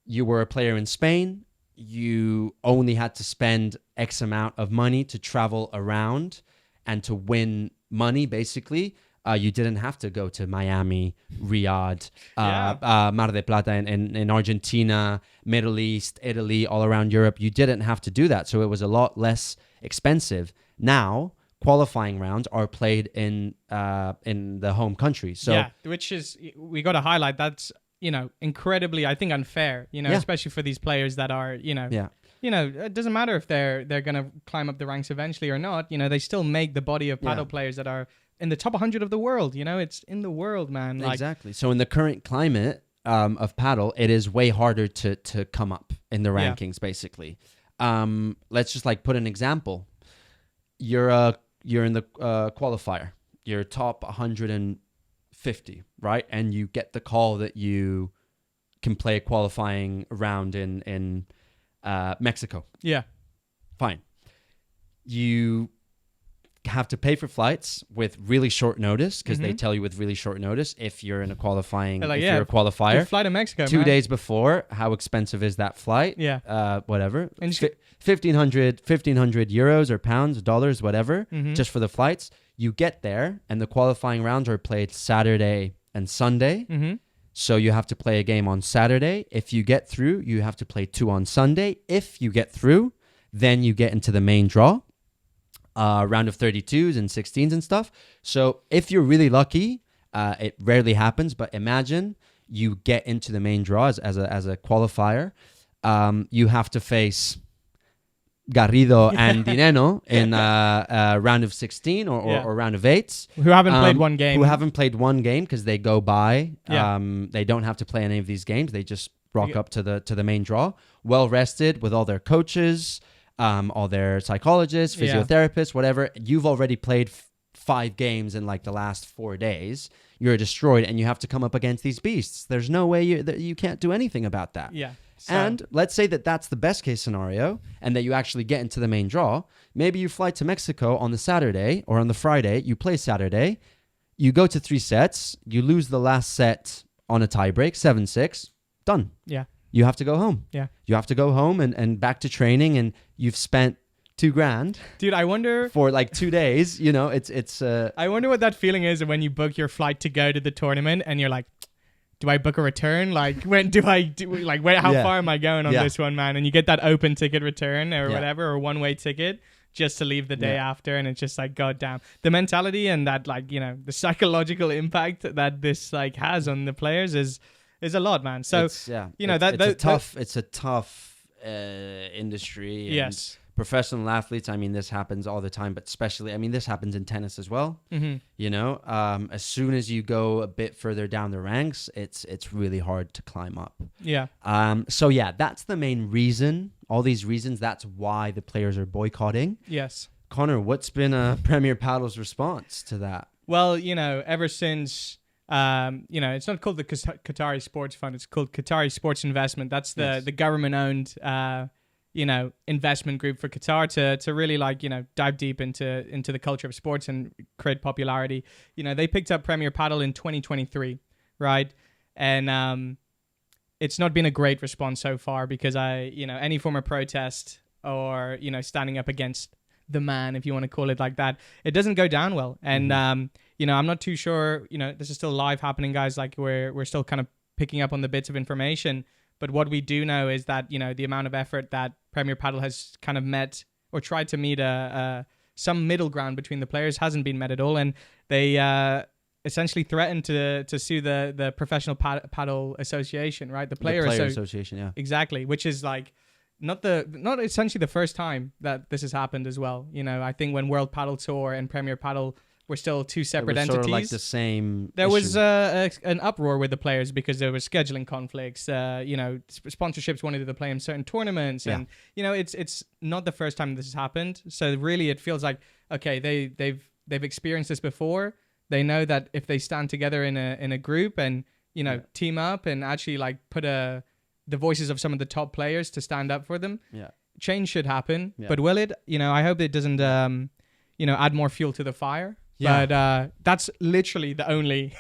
S1: You were a player in Spain. You only had to spend X amount of money to travel around and to win money, basically. You didn't have to go to Miami, Riyadh, Mar del Plata in Argentina, Middle East, Italy, all around Europe. You didn't have to do that. So it was a lot less expensive. Now, qualifying rounds are played in the home country. So
S2: which is, we got to highlight, that's, incredibly, I think, unfair, especially for these players that are, it doesn't matter if they're going to climb up the ranks eventually or not. They still make the body of paddle players that are in the top 100 of the world. It's in the world, man.
S1: Exactly. So in the current climate of paddle, it is way harder to come up in the rankings, basically. Let's just put an example. You're in the qualifier. You're top 150, right? And you get the call that you can play a qualifying round in Mexico.
S2: Yeah. Fine.
S1: You have to pay for flights with really short notice because they tell you with really short notice if you're in a qualifying, you're a qualifier.
S2: Fly to Mexico,
S1: 2 days before, how expensive is that flight?
S2: Yeah.
S1: Whatever. And 1,500 euros or pounds, dollars, whatever, just for the flights. You get there and the qualifying rounds are played Saturday and Sunday. So you have to play a game on Saturday. If you get through, you have to play 2 on Sunday. If you get through, then you get into the main draw. Round of 32s and 16s and stuff. So if you're really lucky, it rarely happens, but imagine you get into the main draw as a qualifier. You have to face Garrido and Dineno in a round of 16 or round of 8s.
S2: Who haven't played one game.
S1: Who haven't played one game because they go by. They don't have to play any of these games. They just rock up to the main draw. Well rested with all their coaches, all their psychologists, physiotherapists, whatever. You've already played 5 games in the last 4 days. You're destroyed and you have to come up against these beasts. There's no way you can't do anything about that.
S2: Yeah. So.
S1: And let's say that that's the best case scenario and that you actually get into the main draw. Maybe you fly to Mexico on the Saturday or on the Friday. You play Saturday. You go to 3 sets. You lose the last set on a tiebreak, 7-6. Done.
S2: Yeah.
S1: You have to go home.
S2: Yeah.
S1: You have to go home and back to training, and you've spent $2,000.
S2: Dude, I wonder
S1: for 2 days. It's.
S2: I wonder what that feeling is when you book your flight to go to the tournament, and you're like, do I book a return? When do I do? How far am I going on this one, man? And you get that open ticket return or whatever, or one-way ticket just to leave the day after, and it's just God damn. The mentality and that the psychological impact that this has on the players is a lot, man. So
S1: it's a tough industry.
S2: Yes.
S1: Professional athletes, this happens all the time, but especially, this happens in tennis as well. As soon as you go a bit further down the ranks, it's really hard to climb up.
S2: Yeah.
S1: So that's the main reason. All these reasons, that's why the players are boycotting.
S2: Yes.
S1: Connor, what's been Premier Padel's response to that?
S2: Well, ever since... it's not called the Qatari Sports Fund. It's called Qatari Sports Investment. That's the government-owned, investment group for Qatar to really dive deep into the culture of sports and create popularity. They picked up Premier Padel in 2023, right? And it's not been a great response so far because any form of protest or standing up against the man, if you want to call it like that, it doesn't go down well. And I'm not too sure, this is still live happening, guys. We're still kind of picking up on the bits of information, but what we do know is that the amount of effort that Premier Padel has kind of met or tried to meet some middle ground between the players hasn't been met at all, and they essentially threatened to sue the Professional Padel Association, right? The Player
S1: Association, yeah,
S2: exactly, which is not essentially the first time that this has happened as well. I think when World Padel Tour and Premier Padel were still two separate entities.
S1: Sort of the same.
S2: There
S1: issue.
S2: Was an uproar with the players because there was scheduling conflicts. Sponsorships wanted to play in certain tournaments, and it's not the first time this has happened. So really, it feels like they've experienced this before. They know that if they stand together in a group and team up and actually put the voices of some of the top players to stand up for them.
S1: Yeah.
S2: Change should happen. Yeah. But will it? I hope it doesn't, add more fuel to the fire. Yeah. But that's literally the only,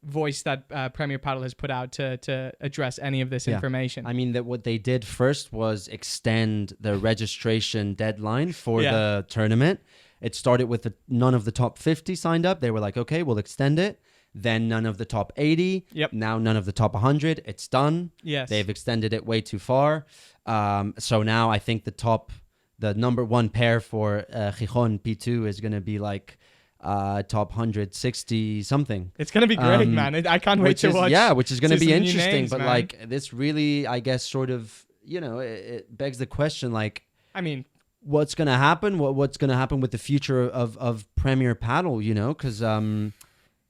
S2: voice that Premier Padel has put out to address any of this information.
S1: That what they did first was extend the registration deadline for the tournament. It started with none of the top 50 signed up. They were like, okay, we'll extend it. Then none of the top 80.
S2: Yep.
S1: Now none of the top 100. It's done.
S2: Yes.
S1: They've extended it way too far. So now I think the number one pair for Gijón P2 is going to be like top 160 something.
S2: It's going to be great, man. I can't wait to watch.
S1: Yeah, which is going to be
S2: some new
S1: interesting.
S2: names,
S1: But
S2: man.
S1: like this really, I guess, sort of, it begs the question, like,
S2: I mean,
S1: what's going to happen? What's going to happen with the future of Premier Padel,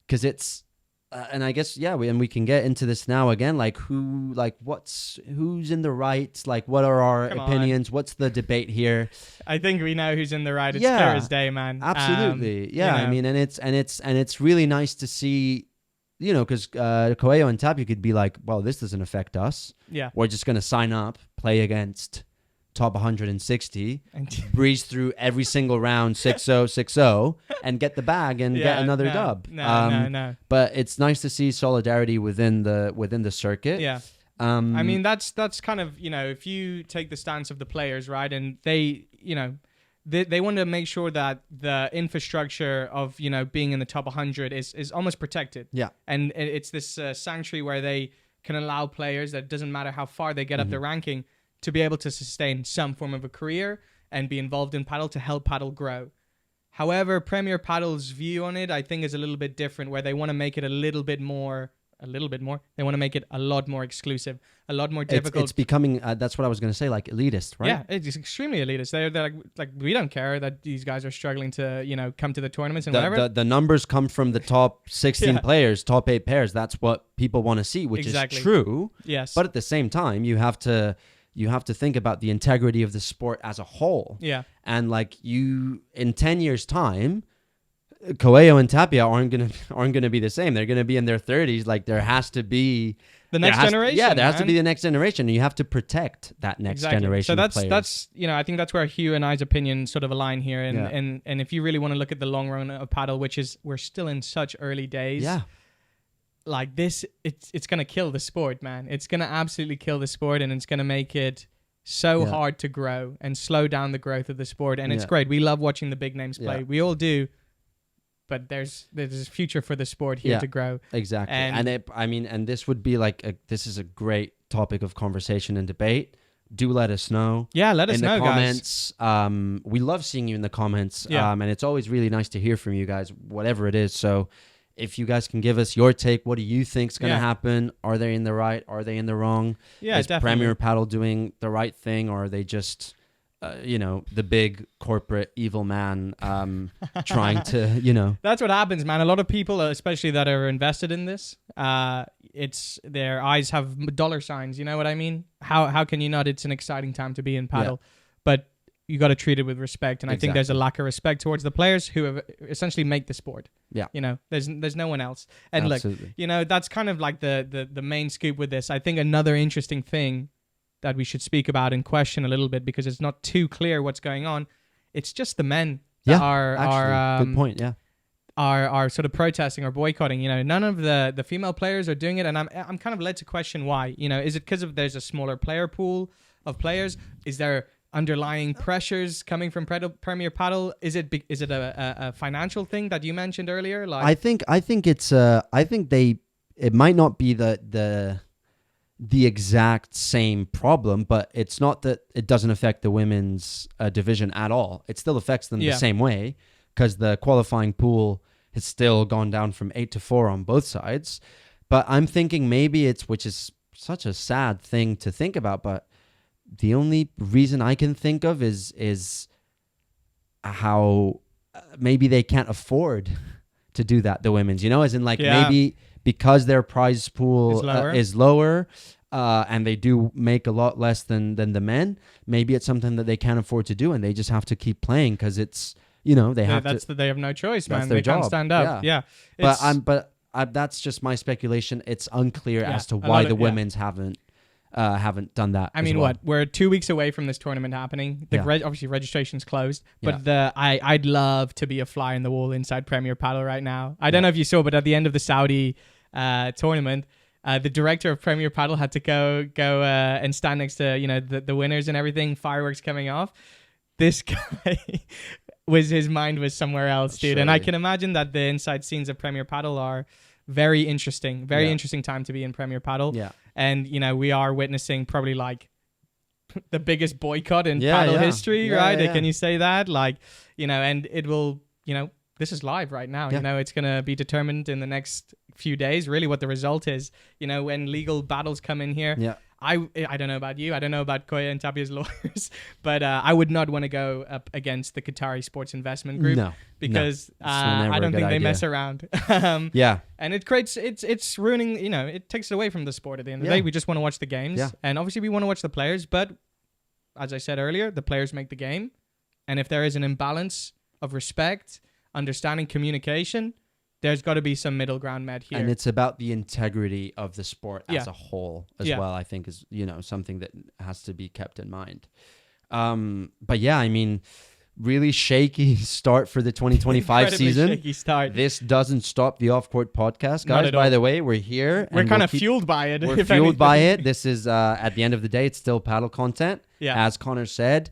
S1: because it's, and I guess, we can get into this now again, like who's in the right, like what are our
S2: Come
S1: opinions? What's the debate here?
S2: I think we know who's in the right. It's
S1: Yeah.
S2: clear as day, man.
S1: Absolutely. I
S2: know.
S1: mean, and it's really nice to see, because Coelho and Tapia could be like, well, this doesn't affect us.
S2: Yeah.
S1: We're just going to sign up, play against top 160,
S2: And
S1: breeze through every single round 6-0, 6-0, and get the bag and get another dub.
S2: No.
S1: But it's nice to see solidarity within the circuit.
S2: Yeah. I mean, that's kind of, if you take the stance of the players, right? And they want to make sure that the infrastructure of, being in the top 100 is almost protected.
S1: Yeah.
S2: And it's this sanctuary where they can allow players, that doesn't matter how far they get up the ranking, to be able to sustain some form of a career and be involved in paddle to help paddle grow. However, Premier Padel's view on it, I think, is a little bit different, where they want to make it a little bit more. They want to make it a lot more exclusive, a lot more difficult.
S1: It's becoming, that's what I was going to say, like elitist, right?
S2: Yeah, it's extremely elitist. They're like we don't care that these guys are struggling to, come to the tournaments and whatever.
S1: The numbers come from the top 16 players, top 8 pairs. That's what people want to see, which is true.
S2: Yes.
S1: But at the same time, you have to think about the integrity of the sport as a whole.
S2: Yeah.
S1: And like in 10 years' time, Coelho and Tapia aren't gonna be the same. They're gonna be in their 30s. Like there has to be
S2: the next generation.
S1: There has to be the next generation, and you have to protect that next generation.
S2: So
S1: of players.
S2: that's I think that's where Hugh and I's opinion sort of align here. And if you really want to look at the long run of paddle, which is we're still in such early days.
S1: Yeah.
S2: Like this, it's gonna kill the sport, man. It's gonna absolutely kill the sport, and it's gonna make it so hard to grow and slow down the growth of the sport. And it's great. We love watching the big names play. We all do. But there's a future for the sport here to grow.
S1: Exactly. And this would be like this is a great topic of conversation and debate. Do let us know.
S2: Yeah, let us know,
S1: in the comments. Guys. We love seeing you in the comments.
S2: Yeah.
S1: And it's always really nice to hear from you guys, whatever it is. So if you guys can give us your take, what do you think is going to happen? Are they in the right? Are they in the wrong?
S2: Yeah,
S1: is
S2: definitely.
S1: Premier Padel doing the right thing, or are they just the big corporate evil man trying to,
S2: That's what happens, man. A lot of people, especially that are invested in this, it's their eyes have dollar signs. You know what I mean? How can you not? It's an exciting time to be in paddle, but you got to treat it with respect. And I think there's a lack of respect towards the players who have essentially make the sport.
S1: Yeah.
S2: There's no one else. And
S1: Absolutely.
S2: Look, that's kind of like the main scoop with this. I think another interesting thing that we should speak about and question a little bit, because it's not too clear what's going on. It's just the men that are
S1: good point. Yeah,
S2: are sort of protesting or boycotting. None of the female players are doing it, and I'm kind of led to question why. Is it because there's a smaller player pool of players? Is there underlying pressures coming from Premier Padel? Is it a financial thing that you mentioned earlier? Like
S1: I think it's it might not be the exact same problem, but it's not that it doesn't affect the women's division at all. It still affects them the same way, because the qualifying pool has still gone down from 8 to 4 on both sides. But I'm thinking maybe which is such a sad thing to think about, but the only reason I can think of is how maybe they can't afford to do that, the women's, as in maybe because their prize pool is lower, and they do make a lot less than the men. Maybe it's something that they can't afford to do, and they just have to keep playing because it's they have
S2: no choice, man.
S1: That's their
S2: they
S1: job.
S2: Can't stand up. Yeah.
S1: But that's just my speculation. It's unclear as to why the women's haven't done that.
S2: I mean, we're 2 weeks away from this tournament happening. Obviously registration's closed, but I'd love to be a fly in the wall inside Premier Padel right now. I don't know if you saw, but at the end of the Saudi tournament, the director of Premier Padel had to go and stand next to the winners and everything, fireworks coming off. This guy his mind was somewhere else, dude. And I
S1: Surely.
S2: can imagine that the inside scenes of Premier Padel are very interesting. Very
S1: Yeah.
S2: interesting time to be in Premier Padel.
S1: Yeah.
S2: And, you know, we are witnessing probably like the biggest boycott in
S1: Yeah,
S2: paddle
S1: yeah.
S2: history,
S1: Yeah,
S2: right?
S1: yeah,
S2: Can
S1: yeah.
S2: you say that? Like, you know, and it will, you know, this is live right now.
S1: Yeah.
S2: You know, it's going to be determined in the next few days, really, what the result is. You know, when legal battles come in here.
S1: Yeah.
S2: I don't know about you. I don't know about Koya and Tapia's lawyers, but I would not want to go up against the Qatari Sports Investment Group
S1: No.
S2: because
S1: never a
S2: I don't
S1: good
S2: think they
S1: idea.
S2: mess around.
S1: Yeah.
S2: And it creates it's ruining, you know, it takes it away from the sport at the end of the
S1: Yeah.
S2: day. We just want to watch the games,
S1: Yeah.
S2: and obviously we want to watch the players. But as I said earlier, the players make the game, and if there is an imbalance of respect, understanding, communication, there's got to be some middle ground met here.
S1: And it's about the integrity of the sport as
S2: Yeah.
S1: a whole as
S2: Yeah.
S1: well, I think is, you know, something that has to be kept in mind. But yeah, I mean, really shaky start for the 2025
S2: Incredibly
S1: season.
S2: shaky start.
S1: This doesn't stop the off-court podcast,
S2: Not
S1: guys.
S2: at
S1: By
S2: all.
S1: the way, we're here.
S2: We're
S1: and
S2: kind
S1: we'll
S2: of
S1: keep-
S2: fueled by it.
S1: We're
S2: if
S1: fueled by
S2: anything.
S1: it. This is, at the end of the day, it's still paddle content.
S2: Yeah.
S1: As Connor said,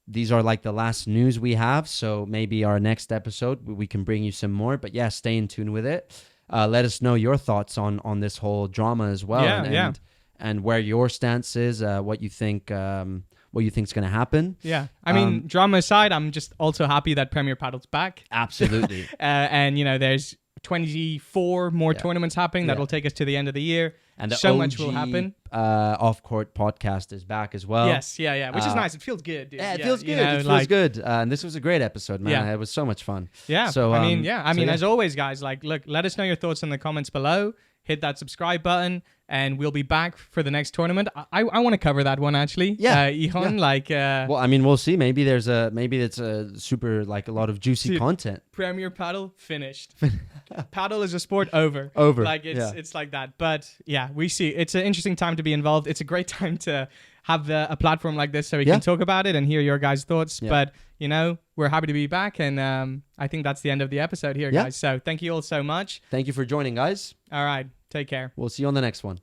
S1: these are like the last news we have. So maybe our next episode, we can bring you some more. But yeah, stay in tune with it. Let us know your thoughts on this whole drama as well.
S2: Yeah, yeah.
S1: And where your stance is, what you think is going to happen.
S2: Yeah. I mean, drama aside, I'm just also happy that Premier Padel's back.
S1: Absolutely.
S2: And, you know, there's 24 more
S1: Yeah.
S2: tournaments happening that
S1: Yeah.
S2: will take us to the end of the year.
S1: And the
S2: so
S1: OG,
S2: much will happen.
S1: Off-court podcast is back as well.
S2: Yes, yeah, which is nice. It feels good, dude.
S1: Yeah, it feels good.
S2: you know,
S1: It feels
S2: like-
S1: good. And this was a great episode, man.
S2: Yeah.
S1: It was so much fun.
S2: Yeah.
S1: So,
S2: I mean,
S1: so
S2: as always, guys, like, look, let us know your thoughts in the comments below. Hit that subscribe button, and we'll be back for the next tournament. I want to cover that one actually.
S1: Yeah.
S2: Gijón,
S1: Yeah.
S2: like
S1: Well, I mean, we'll see. Maybe it's a super, like, a lot of juicy
S2: Dude.
S1: content.
S2: Premier Padel finished. Paddle is a sport over.
S1: Over.
S2: Like
S1: Yeah.
S2: it's like that. But yeah, we see it's an interesting time to be involved. It's a great time to have a platform like this so we
S1: Yeah.
S2: can talk about it and hear your guys' thoughts.
S1: Yeah.
S2: But you know, we're happy to be back, and I think that's the end of the episode here,
S1: Yeah.
S2: guys. So thank you all so much.
S1: Thank you for joining, guys.
S2: All right, take care.
S1: We'll see you on the next one.